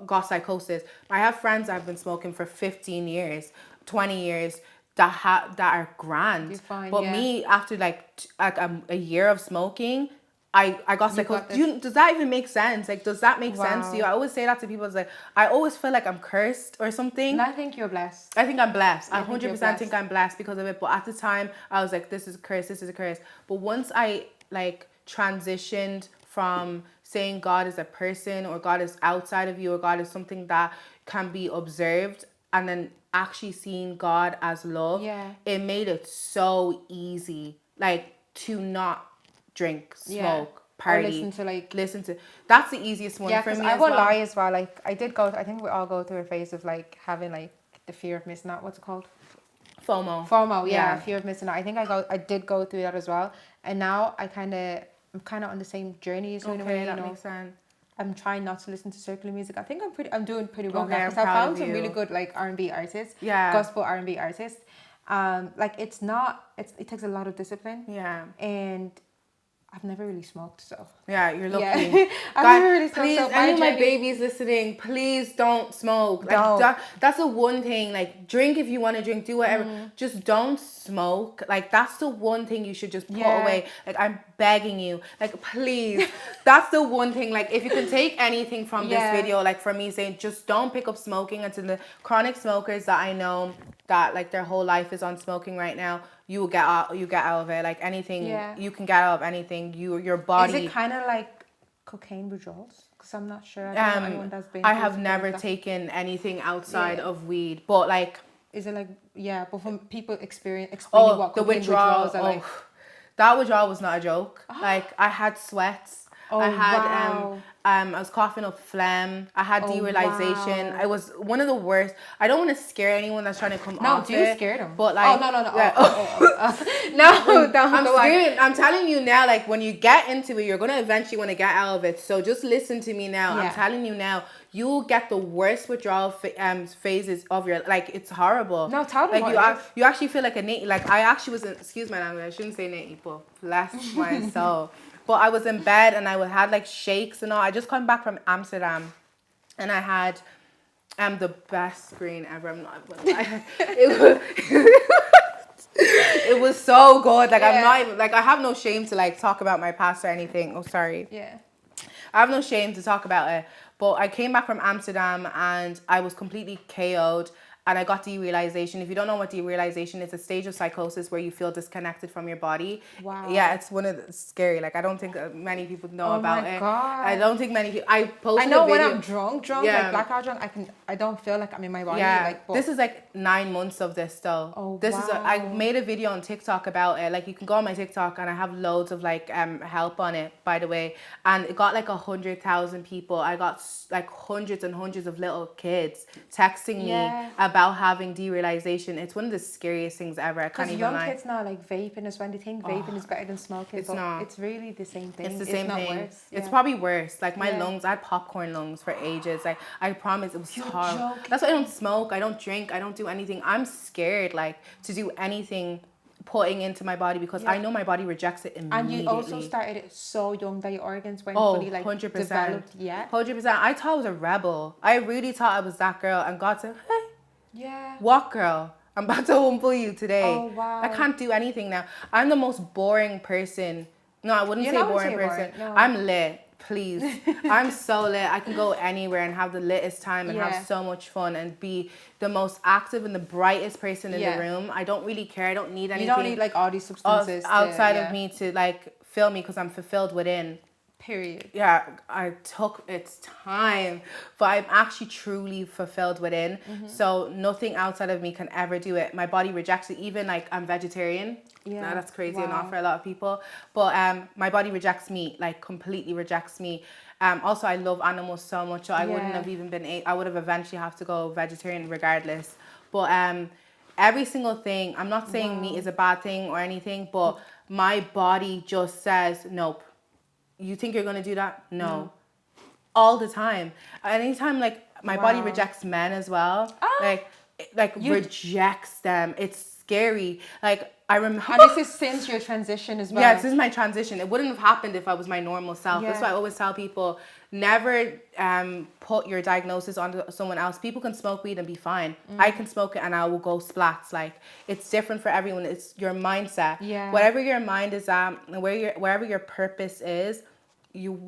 got psychosis. I have friends that have been smoking for 15 years, 20 years that are grand. You're fine, but yeah. me, after a year of smoking, I got psychosis. got Does that even make sense? Like, does that make sense to you? Wow. I always say that to people. It's like, I always feel like I'm cursed or something. And I think you're blessed. I think I'm blessed. I I think you're 100% think blessed. I'm blessed because of it. But at the time, I was like, this is a curse, this is a curse. But once I transitioned from saying God is a person or God is outside of you or God is something that can be observed, and then actually seeing God as love, it made it so easy, to not drink, smoke, party, or listen to. That's the easiest one for because me I as won't well. lie as well. Like I think we all go through a phase of having the fear of missing out. What's it called? FOMO. Yeah, fear of missing out. I did go through that as well, and now I'm kind of on the same journey as you in a way. That makes sense. I'm trying not to listen to circular music. I think I'm doing pretty well Okay, now I'm because I proud found of some really you. good R&B artists, Yeah. gospel R&B artists. Like it's not. It takes a lot of discipline. Yeah. And I've never really smoked, so. Yeah, you're lucky. Yeah. I've God, never really smoked. please, So any of my journey- babies listening, please don't smoke. Like Don't. that's the one thing. Like drink if you want to drink, do whatever. Just don't smoke. Like that's the one thing you should just put away. Like I'm begging you. Like please. That's the one thing. Like if you can take anything from this video, like from me saying just don't pick up smoking, and to the chronic smokers that I know that like their whole life is on smoking right now, you will get out of it. Like anything, you can get out of anything. Your body. Is it kind of like cocaine withdrawals? Because I'm not sure. I don't know anyone that's been. I have never taken anything outside of weed, but like. Is it like but from people explaining the what cocaine withdrawals are like? That withdrawal was not a joke. Like I had sweats. I had I was coughing up phlegm. I had derealization. Wow. I was one of the worst. I don't want to scare anyone that's trying to come off No, do you scare them? But like, no. Yeah. No, don't. I'm scared. I'm telling you now. Like when you get into it, you're gonna eventually want to get out of it. So just listen to me now. I'm telling you now. You will get the worst withdrawal phases of your like. It's horrible. No, tell them like you actually feel like a natty. Like I actually was. Excuse my language. I shouldn't say natty, but bless my soul. But I was in bed and I had like shakes and all. I just come back from Amsterdam, and I had the best screen ever. I'm not gonna lie. It was so good. Like I'm not even like I have no shame to like talk about my past or anything. Oh sorry. Yeah. I have no shame to talk about it. But I came back from Amsterdam and I was completely KO'd. And I got derealization. If you don't know what derealization is, it's a stage of psychosis where you feel disconnected from your body. Wow. Yeah, it's one of the scary. Like I don't think many people know about it. Oh my God. I don't think many people. I posted. I know a video. when I'm drunk, like blackout drunk, I don't feel like I'm in my body. Yeah. Like, this is like 9 months of this though. Oh, this wow. is I made a video on TikTok about it. Like you can go on my TikTok and I have loads of like help on it, by the way. And it got like 100,000 people. I got like hundreds and hundreds of little kids texting me about having derealization. It's one of the scariest things ever. I can't even lie. Because young kids now like vaping as well. They think vaping is better than smoking. It's not. It's really the same thing. It's the same thing. Worse. It's probably worse. Like my lungs, I had popcorn lungs for ages. Like I promise it was horrible. Joking. That's why I don't smoke. I don't drink. I don't do anything. I'm scared like to do anything putting into my body because I know my body rejects it immediately. And you also started it so young that your organs weren't fully like 100%. developed yet. 100%. I thought I was a rebel. I really thought I was that girl. And God said, hey, yeah. what girl? I'm about to humble you today. Oh, wow. I can't do anything now. I'm the most boring person. No, I wouldn't say boring person. No. I'm lit. Please. I'm so lit. I can go anywhere and have the littest time and have so much fun and be the most active and the brightest person in the room. I don't really care. I don't need anything. You don't need like all these substances outside of me to like fill me because I'm fulfilled within. Period. Yeah, I took its time, but I'm actually truly fulfilled within. So nothing outside of me can ever do it. My body rejects it. Even like I'm vegetarian. Yeah, now, that's crazy enough for a lot of people. But my body rejects meat, like completely rejects meat. Also, I love animals so much, so I wouldn't have even been. I would have eventually have to go vegetarian regardless. But every single thing. I'm not saying meat is a bad thing or anything, but my body just says nope. You think you're gonna do that? No. All the time. Anytime like my body rejects men as well. Like rejects them. It's scary. Like I remember. And this is since your transition as well. Yeah, this is my transition. It wouldn't have happened if I was my normal self. That's why I always tell people, never put your diagnosis onto someone else. People can smoke weed and be fine. I can smoke it and I will go splats. Like it's different for everyone. It's your mindset. Yeah. Whatever your mind is at, wherever your purpose is,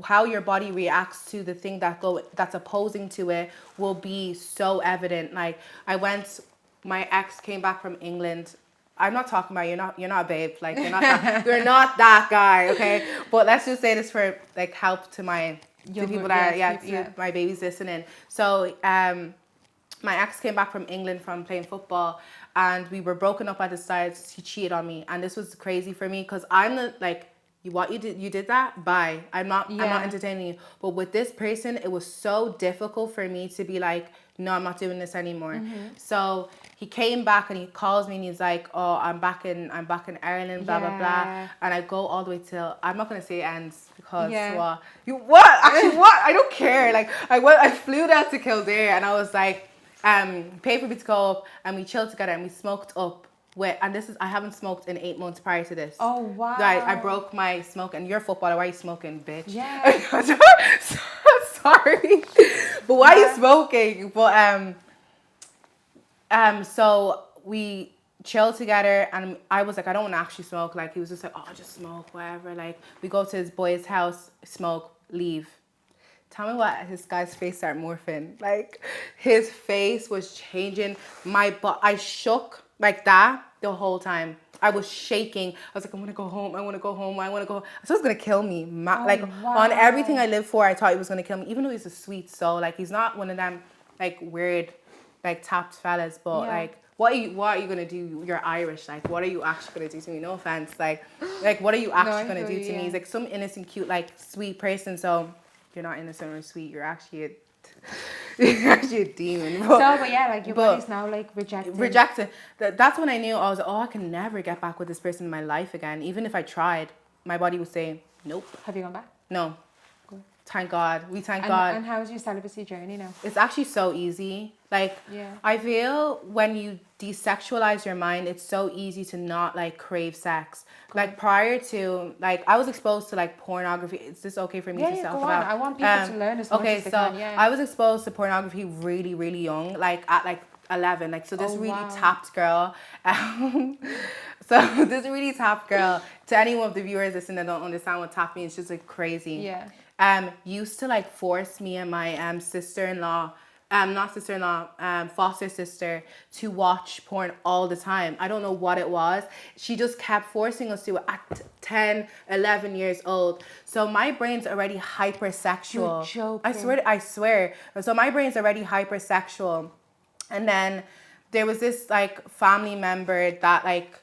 how your body reacts to the thing that's opposing to it will be so evident. Like my ex came back from England. I'm not talking about you're not a babe, like you're not that guy, okay? But let's just say this for like help to my people that my babies listening. So my ex came back from England from playing football and we were broken up at the start. He cheated on me and this was crazy for me because I'm the like you did that, bye. I'm not entertaining you. But with this person, it was so difficult for me to be like, no, I'm not doing this anymore. So he came back and he calls me and he's like, oh, I'm back in Ireland, blah blah blah. And I go all the way till, I'm not gonna say ends because what? Actually, what? I don't care. Like I flew down to Kildare and I was like, paid for me to go up and we chilled together and we smoked up and this is, I haven't smoked in 8 months prior to this. Oh, wow. Right, I broke my smoke, and you're a footballer, why are you smoking, bitch? Yeah. Sorry. But why are you smoking? But, so we chilled together, and I was like, I don't want to actually smoke. Like, he was just like, oh, just smoke, whatever. Like, we go to his boy's house, smoke, leave. Tell me what this guy's face started morphing. Like, his face was changing. I shook like that the whole time. I was shaking. I was like, I want to go home. I want to go home. I want to go home. So it was going to kill me. On everything I lived for, I thought he was going to kill me. Even though he's a sweet soul. Like, he's not one of them, like, weird, like, tapped fellas. But, like, what are you going to do? You're Irish. Like, what are you actually going to do to me? No offense. Like what are you actually going to do to me? He's, like, some innocent, cute, like, sweet person. So you're not innocent or sweet. You're actually a demon. But yeah, like your body's now like rejected. That's when I knew. I was like, oh, I can never get back with this person in my life again. Even if I tried, my body would say nope. Have you gone back? No. Good. Thank God. We thank God. And how's your celibacy journey now? It's actually so easy. Like, I feel when you desexualize your mind, it's so easy to not like crave sex. Good. Like prior to, like, I was exposed to like pornography. Is this okay for me to talk about? I want people to learn as much as they can. Yeah. I was exposed to pornography really, really young, like at like 11. Like, so this tapped girl. So this really tapped girl, to any of the viewers listening that don't understand what tap means, it's just like crazy. Yeah. Used to like force me and my sister-in-law, foster sister, to watch porn all the time. I don't know what it was. She just kept forcing us to at 10, 11 years old. So my brain's already hypersexual. You're joking. I swear. So my brain's already hypersexual. And then there was this like family member that like,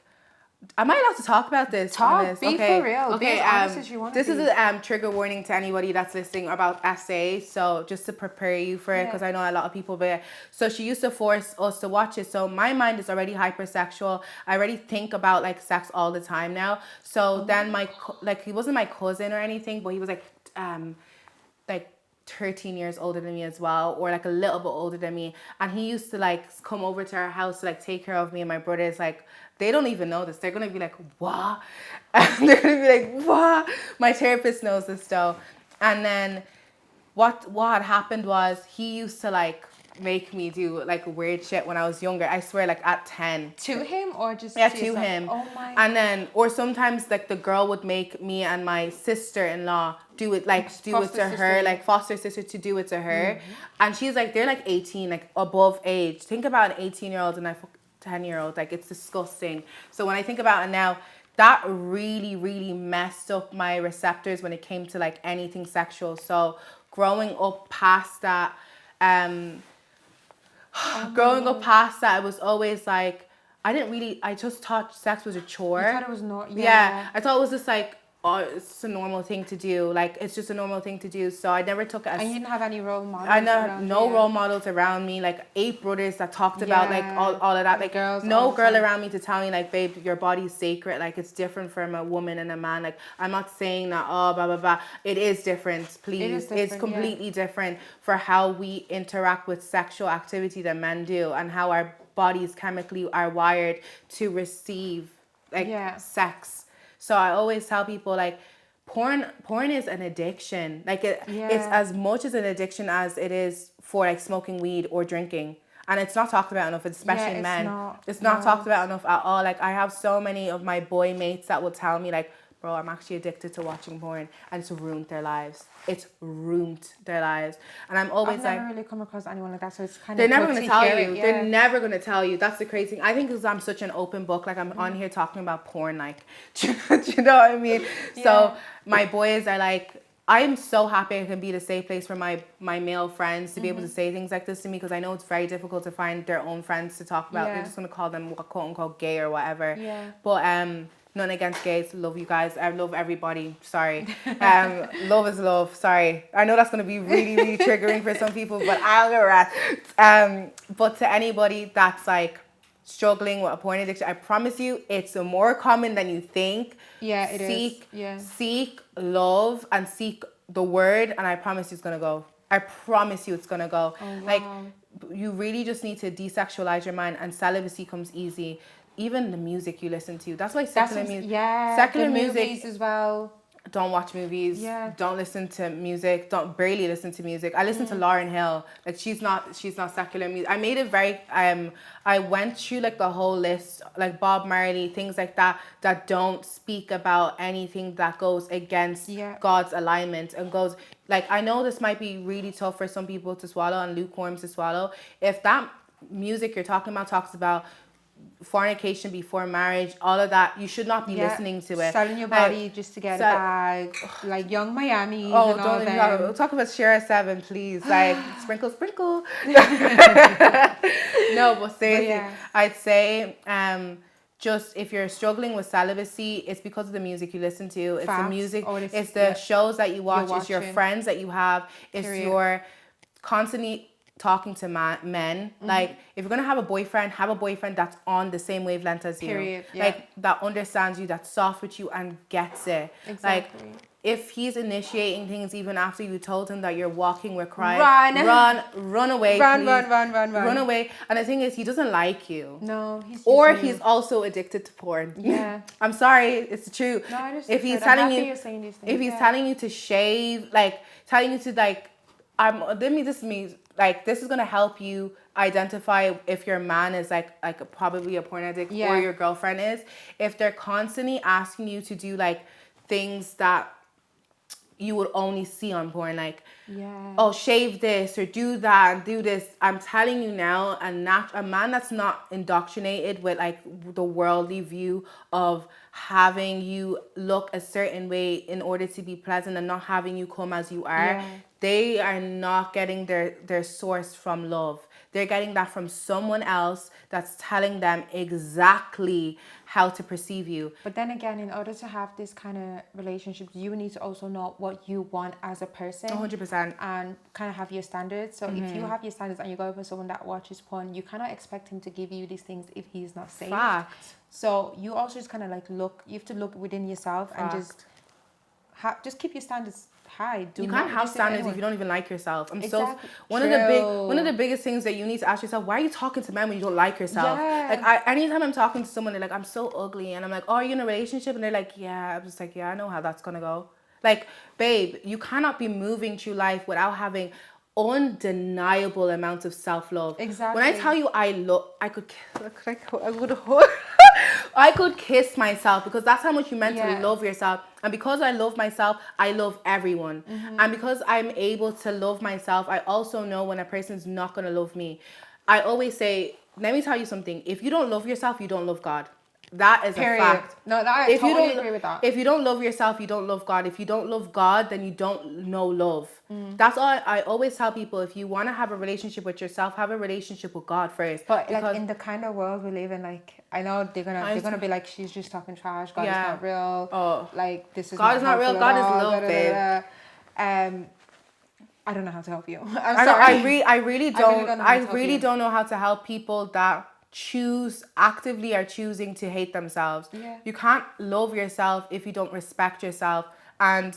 am I allowed to talk about this? Be for real. Okay, be as honest as you want to be. This is a trigger warning to anybody that's listening about SA. So just to prepare you for it, because I know a lot of people. But so she used to force us to watch it. So my mind is already hypersexual. I already think about like sex all the time now. So then he wasn't my cousin or anything, but he was like 13 years older than me as well, or like a little bit older than me. And he used to like come over to our house to like take care of me and my brothers. Like, they don't even know this. They're going to be like, what? And they're going to be like, what? My therapist knows this though. And then what had happened was he used to like make me do like weird shit when I was younger. I swear, like at 10. To him or just to him? Oh my. And then, or sometimes like the girl would make me and my sister-in-law do it to her, like foster sister to do it to her. And she's like, they're like 18, like above age. Think about an 18-year-old and a 10-year-old. Like, it's disgusting. So when I think about it now, that really, really messed up my receptors when it came to like anything sexual. So growing up past that, it was always like, I just thought sex was a chore. You thought it was not, yeah. I thought it was just like, oh, it's just a normal thing to do. Like, it's just a normal thing to do. So I never took it as... And you didn't have any role models role models around me. Like, 8 brothers that talked about, like, all of that. Like, girls, no girl around me to tell me, like, babe, your body's sacred. Like, it's different from a woman and a man. Like, I'm not saying that, oh, blah, blah, blah. It is different, please. It's completely different for how we interact with sexual activity that men do, and how our bodies chemically are wired to receive, like, sex. So I always tell people, like, porn is an addiction. Like, it's as much as an addiction as it is for, like, smoking weed or drinking. And it's not talked about enough, especially men. It's not talked about enough at all. Like, I have so many of my boy mates that will tell me, like, bro, I'm actually addicted to watching porn, and it's ruined their lives. It's ruined their lives. And I'm always I've never really come across anyone like that, so it's kind of... They're never going to tell you. Yeah. They're never going to tell you. That's the crazy thing. I think because I'm such an open book, like, I'm on here talking about porn, like, do you know what I mean? Yeah. So my boys are like... I'm so happy I can be the safe place for my male friends to be able to say things like this to me, because I know it's very difficult to find their own friends to talk about. They're just going to call them quote-unquote gay or whatever. Yeah. But... None against gays. Love you guys. I love everybody. Sorry. Love is love. Sorry. I know that's going to be really, really triggering for some people, but I'll go right. But to anybody that's like struggling with a porn addiction, I promise you, it's more common than you think. Yeah, it is. Seek love and seek the word, and I promise you it's going to go. I promise you it's going to go. Oh, wow. Like, you really just need to desexualize your mind, and celibacy comes easy. even the music you listen to. That's why secular music. Yeah, Secular the music movies as well. Don't watch movies. Yeah. Don't listen to music. Don't barely listen to music. I listen to Lauryn Hill. Like she's not secular music. I made it very I went through like the whole list, like Bob Marley, things like that don't speak about anything that goes against God's alignment and goes like, I know this might be really tough for some people to swallow and lukewarm to swallow. If that music you're talking about talks about fornication before marriage, all of that, you should not be listening to it. Selling your body just to get a bag, like Young Miami. Oh, and don't even talk about Shira 7, please. Like sprinkle. No, but seriously, I'd say just if you're struggling with celibacy, it's because of the music you listen to. It's the music. It's the shows that you watch. It's your friends that you have. It's your constantly talking to men. Like if you're gonna have a boyfriend that's on the same wavelength as you. Like that understands you, that's soft with you and gets it. Exactly. Like if he's initiating things even after you told him that you're walking with crying, run away, run away. And the thing is, he doesn't like you. No, he's also addicted to porn. Yeah. I'm sorry, it's the truth. No, if he's telling you, if he's telling you to shave, like telling you to like, this is gonna help you identify if your man is like probably a porn addict or your girlfriend is. If they're constantly asking you to do like things that you would only see on porn, like oh, shave this or do that and do this. I'm telling you now, a man that's not indoctrinated with like the worldly view of having you look a certain way in order to be pleasant and not having you come as you are, they are not getting their source from love. They're getting that from someone else that's telling them exactly how to perceive you. But then again, in order to have this kind of relationship, you need to also know what you want as a person. 100%. And kind of have your standards. So if you have your standards and you go for someone that watches porn, you cannot expect him to give you these things if he's not safe. Fact. So you also just kind of like you have to look within yourself. Fact. And just keep your standards high. You can't have standards if you don't even like yourself. One of the biggest things that you need to ask yourself, why are you talking to men when you don't like yourself? Like anytime I'm talking to someone, they're like, I'm so ugly, and I'm like, oh, are you in a relationship? And they're like, yeah. I'm just like, yeah, I know how that's gonna go. Like, babe, you cannot be moving through life without having undeniable amounts of self-love. Exactly. When I tell you I could kiss myself because that's how much you meant to love yourself. And because I love myself, I love everyone. And because I'm able to love myself, I also know when a person's not going to love me. I always say, let me tell you something. If you don't love yourself, you don't love God. That is a fact. No, I totally agree with that. If you don't love yourself, you don't love God. If you don't love God, then you don't know love. That's all I always tell people. If you want to have a relationship with yourself, have a relationship with God first. But like in the kind of world we live in, like I know they're gonna be like, she's just talking trash. God is not real. Oh, like this is God is not real. God is love, babe. I don't know how to help you. I'm sorry. I really don't know how to help people that actively are choosing to hate themselves. You can't love yourself if you don't respect yourself. And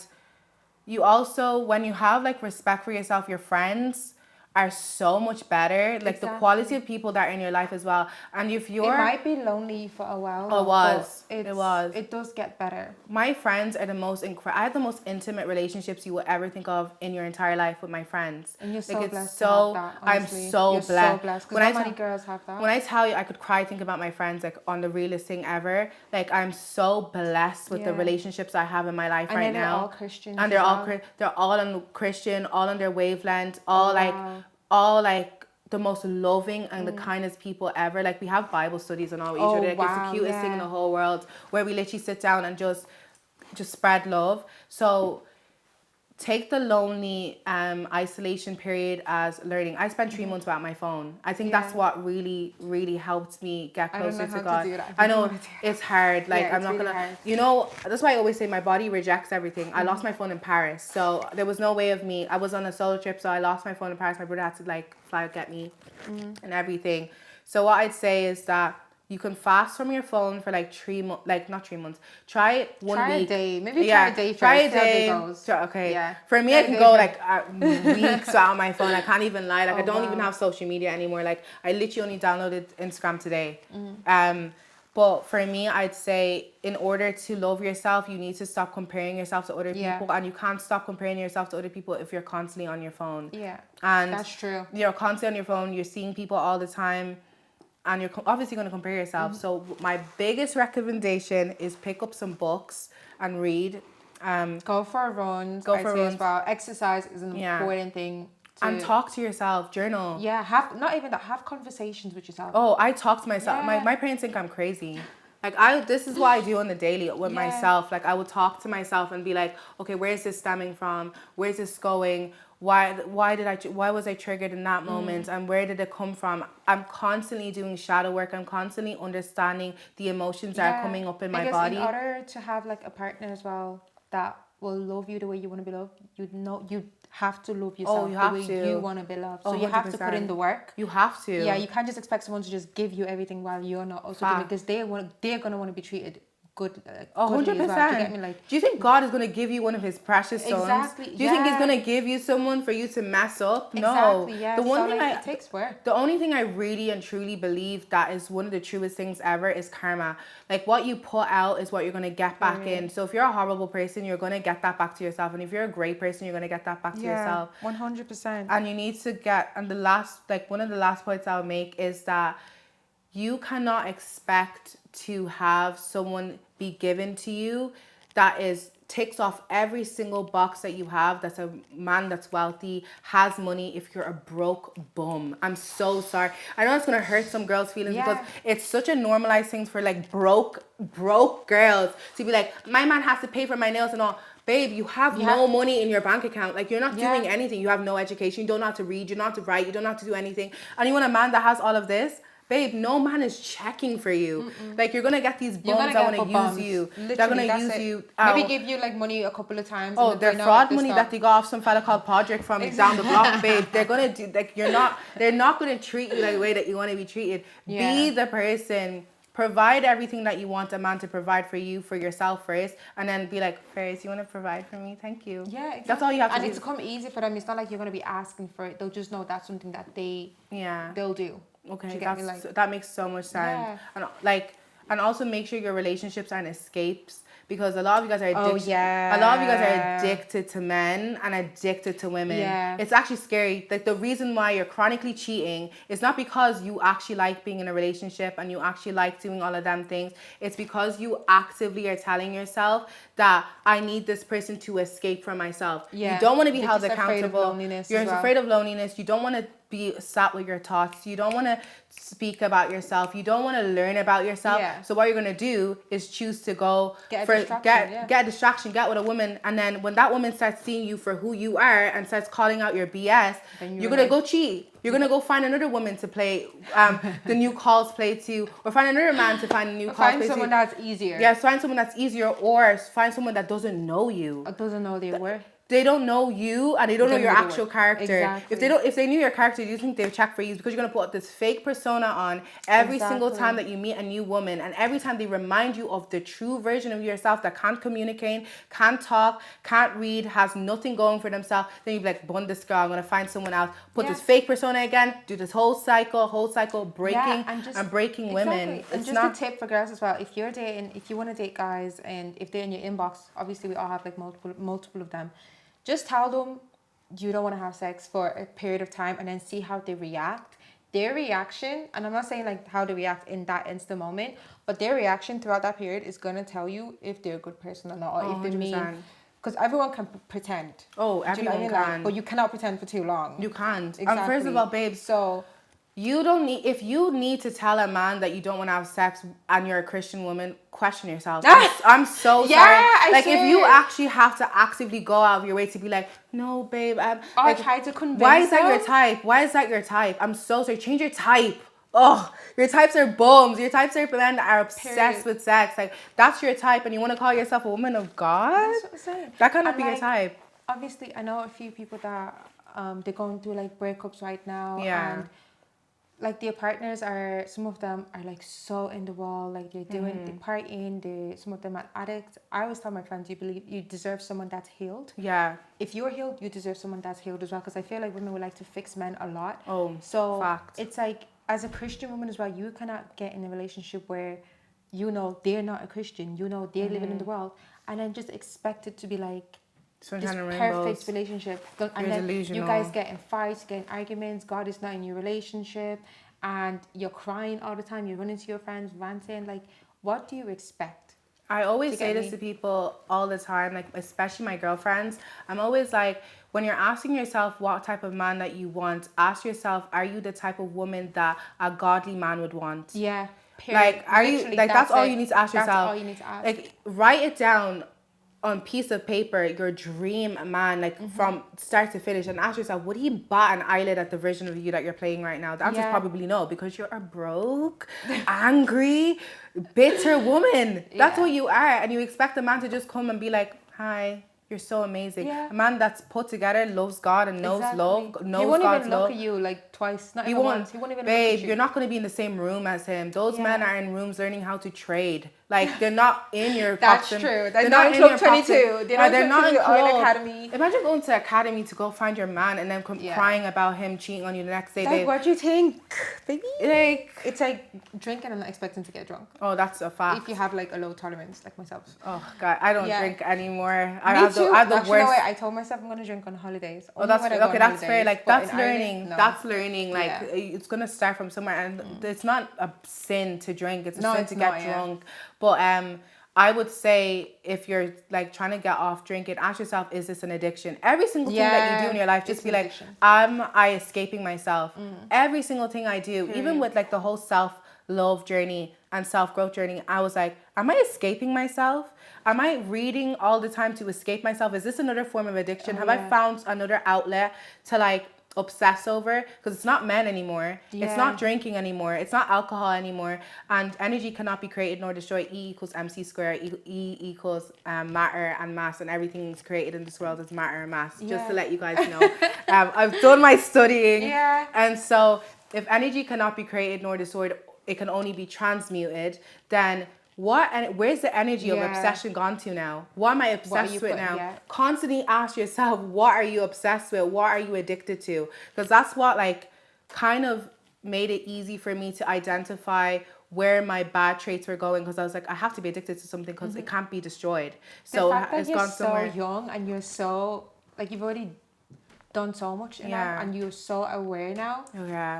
you also, when you have like respect for yourself, your friends are so much better. Like the quality of people that are in your life as well. And if you're... It might be lonely for a while. It does get better. My friends are the most I have the most intimate relationships you will ever think of in your entire life with my friends. And you're so blessed to have that, honestly. I'm so blessed. So blessed. Because not many girls have that. When I tell you, I could cry thinking about my friends like on the realest thing ever. Like I'm so blessed with the relationships I have in my life right now. And they're all Christian. And they're all on Christian, all on their wavelength, all like the most loving and the kindest people ever. Like we have Bible studies and all with each other. Like, it's the cutest thing in the whole world where we literally sit down and just spread love. So take the lonely isolation period as learning. I spent 3 months without my phone. I think that's what really, really helped me get closer to God. I know it's hard. Like I'm not really gonna, you know, that's why I always say my body rejects everything. I lost my phone in Paris, so there was no way of me. I was on a solo trip, so I lost my phone in Paris. My brother had to like fly get me and everything. So what I'd say is that you can fast from your phone for like 3 months, like not 3 months. Try it 1 week. Try a day. Maybe try a day first. Try a day. Okay. Yeah. For me, I can go like weeks without my phone. I can't even lie. Like I don't even have social media anymore. Like I literally only downloaded Instagram today. But for me, I'd say in order to love yourself, you need to stop comparing yourself to other people. And you can't stop comparing yourself to other people if you're constantly on your phone. Yeah, and that's true. You're constantly on your phone. You're seeing people all the time. And you're obviously going to compare yourself. So my biggest recommendation is pick up some books and read. Go for a run. Go for runs as well. Exercise is an important thing. And talk to yourself. Journal. Yeah, not even that. Have conversations with yourself. Oh, I talk to myself. Yeah. My parents think I'm crazy. Like this is what I do on the daily with myself. Like I would talk to myself and be like, okay, where is this stemming from? Where's this going? Why was I triggered in that moment? And where did it come from? I'm constantly doing shadow work. I'm constantly understanding the emotions that are coming up in my body. In order to have like a partner as well that will love you the way you want to be loved, you have to love yourself the way you want to be loved. So 100%. You have to put in the work. You have to. Yeah, you can't just expect someone to just give you everything while you're not also doing it, because they're gonna want to be treated good. 100%. Well. Do you think God is going to give you one of his precious stones? Exactly. Do you think he's going to give you someone for you to mess up? No. Exactly, yeah. The one thing it takes work. The only thing I really and truly believe that is one of the truest things ever is karma. Like what you put out is what you're going to get back in. So if you're a horrible person, you're going to get that back to yourself. And if you're a great person, you're going to get that back to yourself. 100%. And you need to one of the last points I'll make is that you cannot expect to have someone be given to you that ticks off every single box that you have. That's a man that's wealthy, has money, if you're a broke bum. I'm so sorry. I know it's gonna hurt some girls' feelings because it's such a normalized thing for like broke girls to be like, my man has to pay for my nails and all. Babe, you have no money in your bank account. Like, you're not doing anything. You have no education. You don't know how to read. You don't know how to write. You don't know how to do anything. And you want a man that has all of this? Babe, no man is checking for you. Like, you're going to get these bums that want to use you. Literally, they're going to use you. Maybe give you, like, money a couple of times. Oh, they're fraud money that they got off some fella called Podrick from down the block, babe. They're going to do, like, they're not going to treat you like the way that you want to be treated. Yeah. Be the person. Provide everything that you want a man to provide for you, for yourself first, and then be like, Ferris, you want to provide for me? Thank you. Yeah, exactly. That's all you have to do. And it's come easy for them. It's not like you're going to be asking for it. They'll just know that's something that they'll do. Okay, that makes so much sense. Yeah. And also make sure your relationships aren't escapes, because a lot of you guys are addicted to men and addicted to women. Yeah. It's actually scary. Like, the reason why you're chronically cheating is not because you actually like being in a relationship and you actually like doing all of them things. It's because you actively are telling yourself that I need this person to escape from myself. Yeah. You don't want to be held accountable. You're afraid of loneliness. You don't want to be sat with your thoughts. You don't want to speak about yourself. You don't want to learn about yourself. Yeah. So what you're going to do is choose to go get a distraction, get with a woman, and then when that woman starts seeing you for who you are and starts calling out your BS, you're going to go cheat. You're going to go find another woman to play the new calls play to, or find another man to find a new calls play to. Find someone that's easier. Yeah, find someone that's easier, or find someone that doesn't know you. Or doesn't know their worth. They don't know you, and they don't know your actual character. Exactly. If they knew your character, do you think they would check for you? It's because you're gonna put up this fake persona on every single time that you meet a new woman, and every time they remind you of the true version of yourself that can't communicate, can't talk, can't read, has nothing going for themselves. Then you'd be like, "Bun this girl, I'm gonna find someone else." Put this fake persona again. Do this whole cycle, breaking and breaking women. And just a tip for girls as well: if you want to date guys, and if they're in your inbox, obviously we all have like multiple of them. Just tell them you don't want to have sex for a period of time, and then see how they react. Their reaction, and I'm not saying like how they react in that instant moment, but their reaction throughout that period is going to tell you if they're a good person or not, or if they're mean. Because everyone can pretend. Oh, everyone can. But you cannot pretend for too long. You can't. Exactly. First of all, babe, so if you need to tell a man that you don't want to have sex and you're a Christian woman, question yourself. I'm so sorry. Like, if you actually have to actively go out of your way to be like, no, babe, I try to convince why is that your type? Why is that your type? I'm so sorry. Change your type. Oh, your types are bums. Your types are men that are obsessed with sex. Like, that's your type, and you want to call yourself a woman of God? That's what I'm saying. That cannot be your type. Obviously, I know a few people that they're going through like breakups right now. Yeah. And like their partners some of them are like so in the wall, like they're partying, some of them are addicts. I always tell my friends, you deserve someone that's healed. Yeah. If you're healed, you deserve someone that's healed as well, because I feel like women would like to fix men a lot. Oh, so fact. It's like, as a Christian woman as well, you cannot get in a relationship where you know, they're not a Christian, you know, they're living in the world, and then just expect it to be like this perfect relationship. And You're then delusional. you guys get in fights, get in arguments, God is not in your relationship, and you're crying all the time, you're running to your friends, ranting. Like, what do you expect? I always say this to people all the time, like especially my girlfriends. I'm always like, when you're asking yourself what type of man that you want, ask yourself, are you the type of woman that a godly man would want? Yeah. Period. Like, are you like that's all you need to ask yourself. That's all you need to ask. Like, write it down on piece of paper, your dream man, like from start to finish, and ask yourself, would he bat an eyelid at the version of you that you're playing right now? The answer is probably no, because you're a broke, angry, bitter woman. That's what you are, and you expect a man to just come and be like, hi, you're so amazing. A man that's put together, loves God and knows love, knows God's love. He won't even look at you like twice, not even once. He won't even look at you. You're not going to be in the same room as him. Those men are in rooms learning how to trade. Like, they're not in your That's true. They're not in Club 22. They're not in Club Academy. Imagine going to Academy to go find your man and then crying about him cheating on you the next day. Like, what do you think, baby? Like, it's like drinking and not expecting to get drunk. Oh, that's a fact. If you have like a low tolerance, like myself. Oh God, I don't drink anymore. I have the worst. I told myself I'm gonna drink on holidays. Oh, that's okay. That's fair. Like, that's learning. That's learning. Like, it's gonna start from somewhere, and it's not a sin to drink. It's a sin to get drunk. But I would say, if you're like trying to get off drinking, ask yourself, is this an addiction? Every single thing that you do in your life, just be like, am I escaping myself? Every single thing I do, even with like the whole self-love journey and self-growth journey, I was like, am I escaping myself? Am I reading all the time to escape myself? Is this another form of addiction? Have I found another outlet to like obsess over? Because it's not men anymore. It's not drinking anymore. It's not alcohol anymore. And energy cannot be created nor destroyed. E equals MC square. E equals matter and mass, and everything is created in this world is matter and mass. Just to let you guys know. I've done my studying. And so if energy cannot be created nor destroyed, it can only be transmuted, then where's the energy of obsession gone to now? What am I obsessed with now? Constantly ask yourself, what are you obsessed with? What are you addicted to? Because that's what like kind of made it easy for me to identify where my bad traits were going, because I was like, I have to be addicted to something because it can't be destroyed. So it's gone somewhere. You're so young and you're so like, you've already done so much in that, and you're so aware now.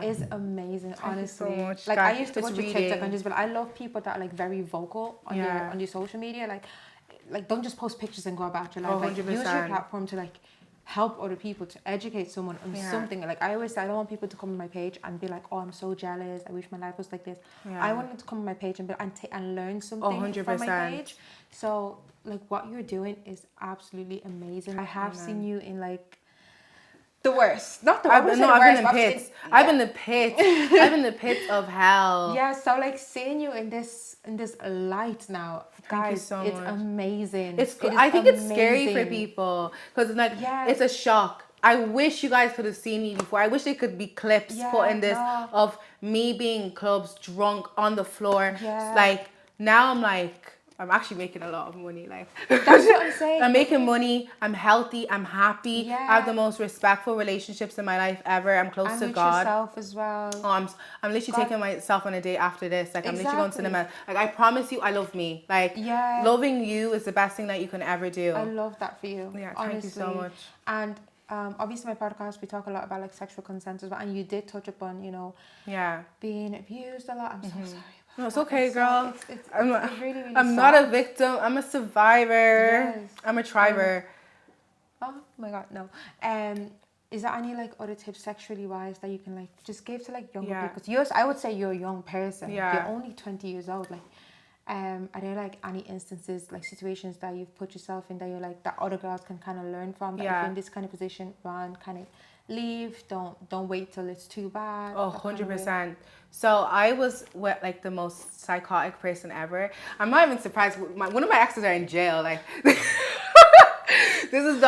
It's amazing. Honestly, Thank you so much. Like, I used to watch your TikTok and just be like, I love people that are like very vocal on your social media. Like don't just post pictures and go about your life. Like, use your platform to like help other people, to educate someone on something. Like, I always say, I don't want people to come on my page and be like, oh, I'm so jealous, I wish my life was like this. I want them to come on my page and learn something from my page. So like, what you're doing is absolutely amazing. I have seen you in like the worst. Not the worst. I've been in pits. I've been in the pits of hell. Yeah, so like seeing you in this light now, guys, so it's much. amazing. I think it's scary for people because like it's a shock. I wish you guys could have seen me before. I wish there could be clips put in this of me being in clubs, drunk on the floor. Like, now I'm actually making a lot of money. Like, that's what I'm saying. I'm making money. I'm healthy. I'm happy. I have the most respectful relationships in my life ever. I'm close to God. Yourself as well. Oh, I'm literally taking myself on a date after this. Like, I'm literally going to cinema. Like, I promise you, I love me. Like, loving you is the best thing that you can ever do. I love that for you. Yeah, thank you so much. And obviously, my podcast, we talk a lot about like sexual consent as well, and you did touch upon, you know, being abused a lot. I'm so sorry. No, it's okay, girl. I'm really, really I'm not a victim. I'm a survivor. I'm a thriver. Oh my God, no. Is there any like other tips sexually wise that you can like just give to like younger people? Because I would say you're a young person. You're only 20 years old. Like, are there like any instances, like situations that you've put yourself in that you're like, that other girls can kind of learn from? That if you're in this kind of position, run, kind of leave, don't wait till it's too bad. Oh, 100%. So I was like the most psychotic person ever. I'm not even surprised. One of my exes are in jail. Like, this is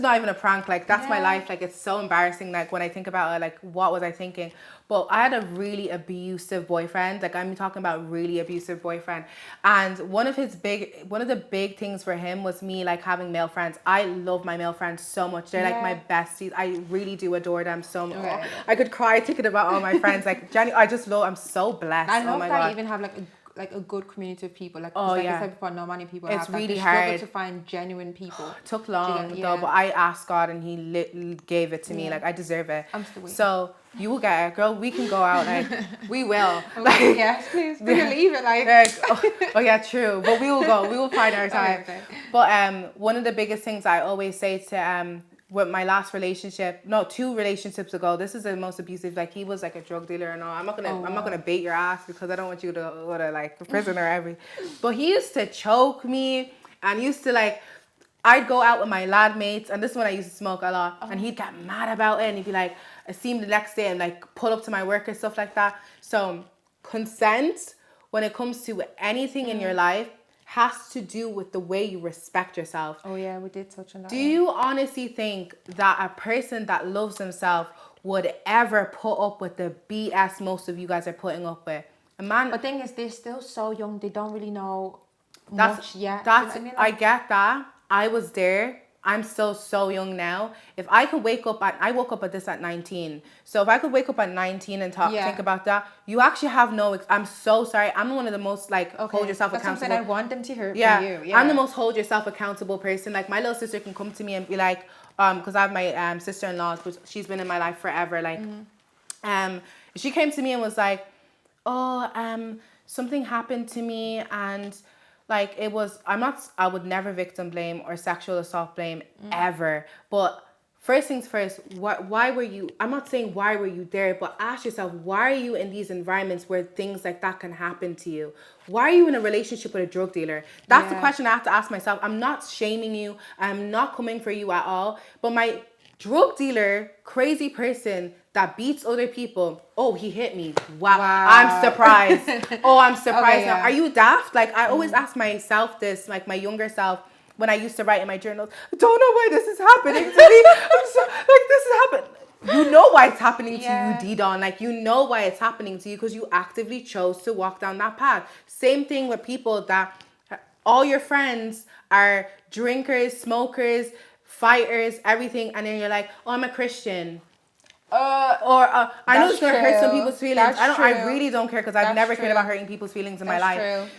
not even a prank. Like, that's my life. Like, it's so embarrassing. Like, when I think about it, like, what was I thinking? But I had a really abusive boyfriend. Like, I'm talking about really abusive boyfriend. And one of the big things for him was me like having male friends. I love my male friends so much. They're like my besties. I really do adore them so much. I could cry thinking about all my friends. Like, Jenny, I'm so blessed. I love oh my that God. you even have like a good community of people. Like, Oh, like yeah. I said before, not many people It's have that. really They struggle hard to find genuine people. Took long Yeah. though, but I asked God and He gave it to me. Yeah. Like I deserve it. I'm still waiting. So you will get it, girl. We can go out. Like we will. Okay, yes, please. Leave it oh yeah, true. But we will go. We will find our time. Okay. But one of the biggest things I always say to with my last relationship, no, 2 relationships ago, this is the most abusive. Like he was like a drug dealer and all. I'm not gonna bait your ass because I don't want you to go to like prison or everything. But he used to choke me and used to like. I'd go out with my lad mates, and this is when I used to smoke a lot, and he'd get mad about it, and he'd be like, I see him the next day and like pull up to my work and stuff like that. So consent, when it comes to anything in your life, has to do with the way you respect yourself. Oh yeah, we did touch on that. Do you honestly think that a person that loves themselves would ever put up with the BS most of you guys are putting up with? A man. But the thing is, they're still so young. They don't really know That's, much yet. That's, You know what I mean? I get that. I was there. I'm still so young now. If I could wake up I woke up at this at 19. So if I could wake up at 19 and think about that, you actually have I'm so sorry. I'm one of the most like hold yourself That's accountable. something I want them to hear from you. Yeah. I'm the most hold yourself accountable person. Like my little sister can come to me and be like, because I have my sister-in-law, which she's been in my life forever. Like, she came to me and was like, oh, something happened to me and like it was, I would never victim blame or sexual assault blame ever. But first things first, why were you, I'm not saying why were you there, but ask yourself, why are you in these environments where things like that can happen to you? Why are you in a relationship with a drug dealer? That's the question I have to ask myself. I'm not shaming you. I'm not coming for you at all. But my drug dealer, crazy person that beats other people. Oh, he hit me. Wow. I'm surprised. I'm surprised now. Are you daft? Like I always ask myself this, like my younger self, when I used to write in my journals, I don't know why this is happening to me. I'm so like this is happening. You know why it's happening to you, D-Don. Like you know why it's happening to you because you actively chose to walk down that path. Same thing with people that all your friends are drinkers, smokers, fighters, everything, and then you're like, oh, I'm a Christian. I know it's gonna hurt some people's feelings. I really don't care because I've never cared about hurting people's feelings in my life.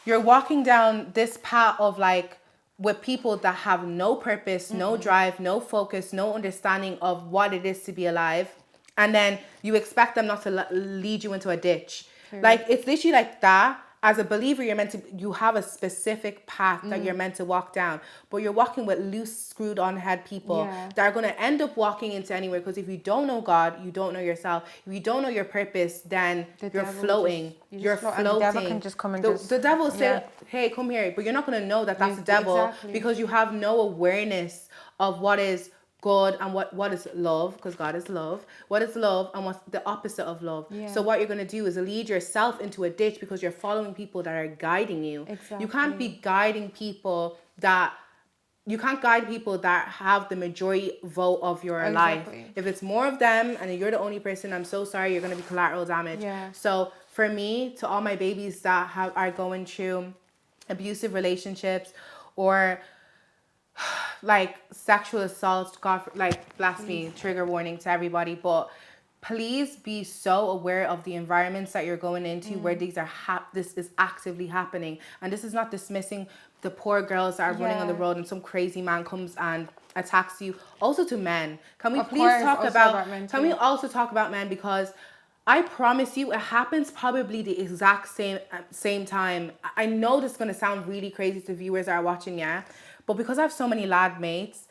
You're walking down this path of like with people that have no purpose, no drive, no focus, no understanding of what it is to be alive, and then you expect them not to lead you into a ditch. Like it's literally like that. As a believer, you have a specific path that you're meant to walk down, but you're walking with loose, screwed on head people that are going to end up walking into anywhere. Because if you don't know God, you don't know yourself. If you don't know your purpose, then you're floating. You're floating. And the devil can just come and the devil say, hey, come here. But you're not going to know that that's the devil because you have no awareness of what is God and what is love, because God is love. What is love and what's the opposite of love? So what you're going to do is lead yourself into a ditch because you're following people that are guiding you. You can't be guiding people that have the majority vote of your life. If it's more of them and you're the only person, I'm so sorry, you're going to be collateral damage. So for me, to all my babies that are going through abusive relationships or like sexual assault, like blasphemy, trigger warning to everybody, but please be so aware of the environments that you're going into where these are this is actively happening. And this is not dismissing the poor girls that are running on the road and some crazy man comes and attacks you. Also to men, can we please talk about men? Can we also talk about men? Because I promise you, it happens probably the exact same time. I know this is gonna sound really crazy to viewers that are watching, but because I have so many lad mates,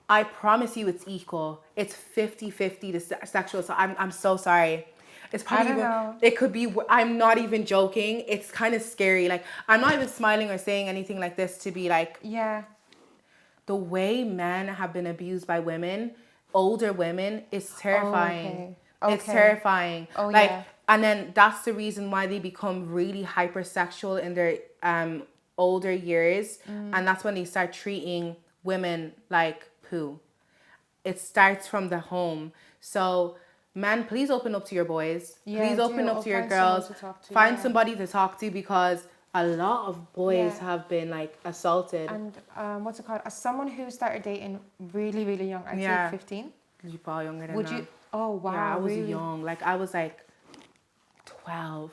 I promise you it's equal. It's 50-50 to sexual assault. I'm so sorry. It's probably it could be, I'm not even joking. It's kind of scary. Like, I'm not even smiling or saying anything like this to be like, the way men have been abused by women, older women, is terrifying. It's terrifying. And then that's the reason why they become really hypersexual in their older years, and that's when they start treating women like poo. It starts from the home. So man, please open up to your boys. Please open up to your girls. Find somebody to talk to because a lot of boys have been like assaulted. And what's it called? As someone who started dating really, really young, I'd say 15. You're probably younger than that. Would you? Oh wow! Yeah, I was young. Like I was like 12.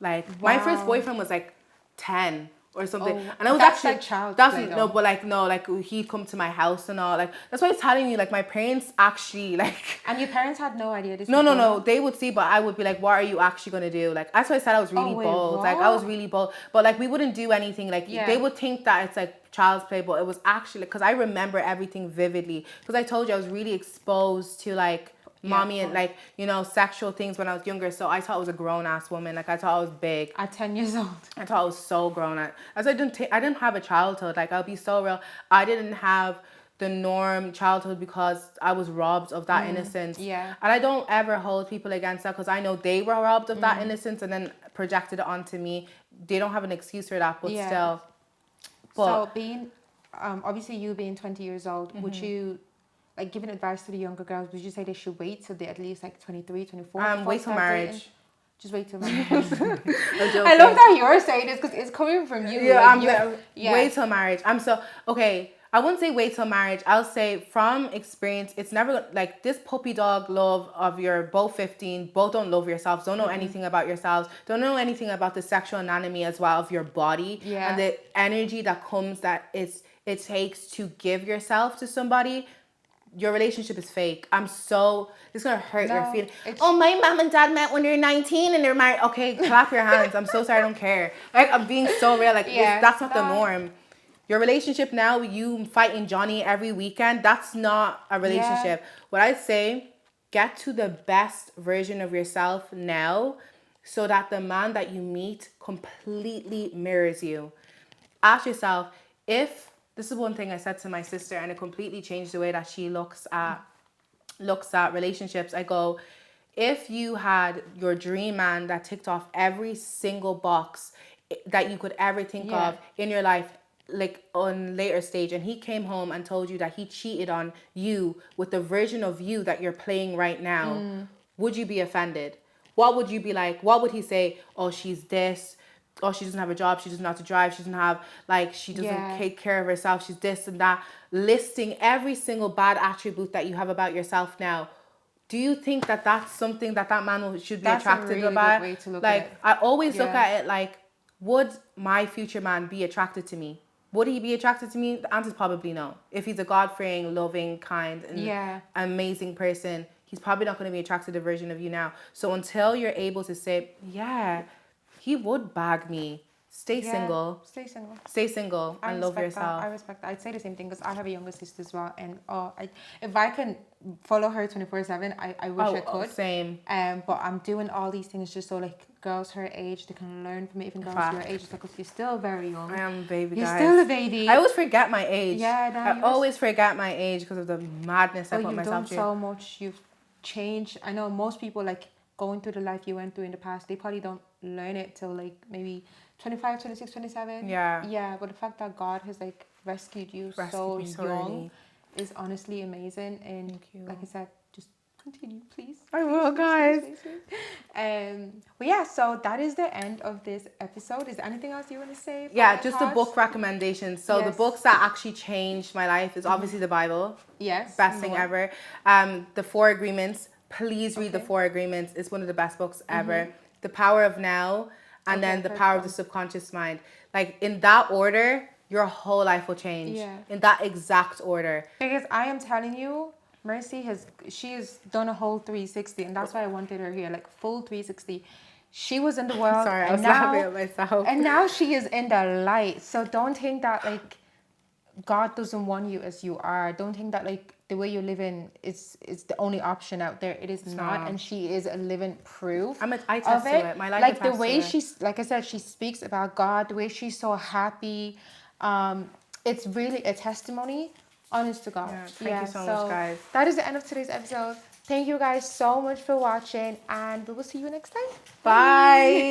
Like my first boyfriend was like 10 or something, and I was that's actually like child's that's play, though. no, but like no, like he'd come to my house and all. Like that's why I was telling you, like my parents actually like. And your parents had no idea this. No. They would see, but I would be like, "What are you actually gonna do?" Like that's why I said I was really bold. What? Like I was really bold, but like we wouldn't do anything. Like Yeah. they would think that it's like child's play, but it was actually because I remember everything vividly. Because I told you I was really exposed to like mommy and like sexual things when I was younger. So I thought I was a grown ass woman. Like I thought I was big at 10 years old. I thought I was so grown up. As I didn't have a childhood. Like I'll be so real. I didn't have the norm childhood because I was robbed of that innocence. Yeah. And I don't ever hold people against that because I know they were robbed of that innocence and then projected it onto me. They don't have an excuse for that, but still. But, so being, obviously you being 20 years old, would you, like giving advice to the younger girls, would you say they should wait till they're at least like 23, 24? Wait till marriage. Dating? Just wait till marriage. I love that you're saying this because it's coming from you. Yeah, wait till marriage. Okay. I wouldn't say wait till marriage. I'll say from experience, it's never like this puppy dog love of you're both 15, both don't love yourselves, don't know anything about yourselves, don't know anything about the sexual anatomy as well of your body and the energy that comes it takes to give yourself to somebody. Your relationship is fake. It's gonna hurt your feelings. Oh, my mom and dad met when they're 19 and they're married. Okay, clap your hands. I'm so sorry, I don't care. Like I'm being so real. Like that's not the norm. Your relationship now, you fighting Johnny every weekend, that's not a relationship. What I'd say, get to the best version of yourself now so that the man that you meet completely mirrors you. Ask yourself, this is one thing I said to my sister and it completely changed the way that she looks at relationships. I go, if you had your dream man that ticked off every single box that you could ever think of in your life, like on later stage, and he came home and told you that he cheated on you with the version of you that you're playing right now, would you be offended? What would you be like? What would he say? Oh, she's this. Oh, she doesn't have a job. She doesn't know how to drive. She doesn't have, like, she doesn't take care of herself. She's this and that. Listing every single bad attribute that you have about yourself now. Do you think that that's something that man should be attracted about? That's a really good way to look at it. I always look at it like, would my future man be attracted to me? Would he be attracted to me? The answer is probably no. If he's a God-fearing, loving, kind, and amazing person, he's probably not going to be attracted to the version of you now. So until you're able to say, yeah, he would bag me. Stay single. Stay single and love yourself. I respect that. I'd say the same thing because I have a younger sister as well. And if I can follow her 24/7, I wish I could. Same. But I'm doing all these things just so like girls her age, they can learn from it. Even girls your age, it's like, because you're still very young. I am a baby, You're still a baby. I always forget my age. Yeah, I always forget my age because of the madness I put myself through. You've done so much. You've changed. I know most people like going through the life you went through in the past, they probably don't learn it till like maybe 25, 26, 27. Yeah, but the fact that God has like rescued you so young is honestly amazing. And like I said, just continue, please. I will, guys. But yeah, so that is the end of this episode. Is there anything else you want to say? Yeah, just the book recommendations. So the books that actually changed my life is obviously the Bible. Yes. Best thing ever. The 4 Agreements. Please read the 4 Agreements. It's one of the best books ever. The Power of Now. And then The Power of the Subconscious Mind. Like, in that order, your whole life will change. Yeah. In that exact order. Because I am telling you, Mercy has done a whole 360. And that's why I wanted her here. Like, full 360. She was in the world. Sorry, I was laughing at myself. And now she is in the light. So don't think that, like, God doesn't want you as you are. Don't think that, like, the way you're living is the only option out there. It is not. And she is a living proof I attest to it. My life like the way she's, like I said, she speaks about God, the way she's so happy. It's really a testimony, honest to God. Thank you so much, guys. That is the end of today's episode. Thank you guys so much for watching, and we will see you next time. Bye.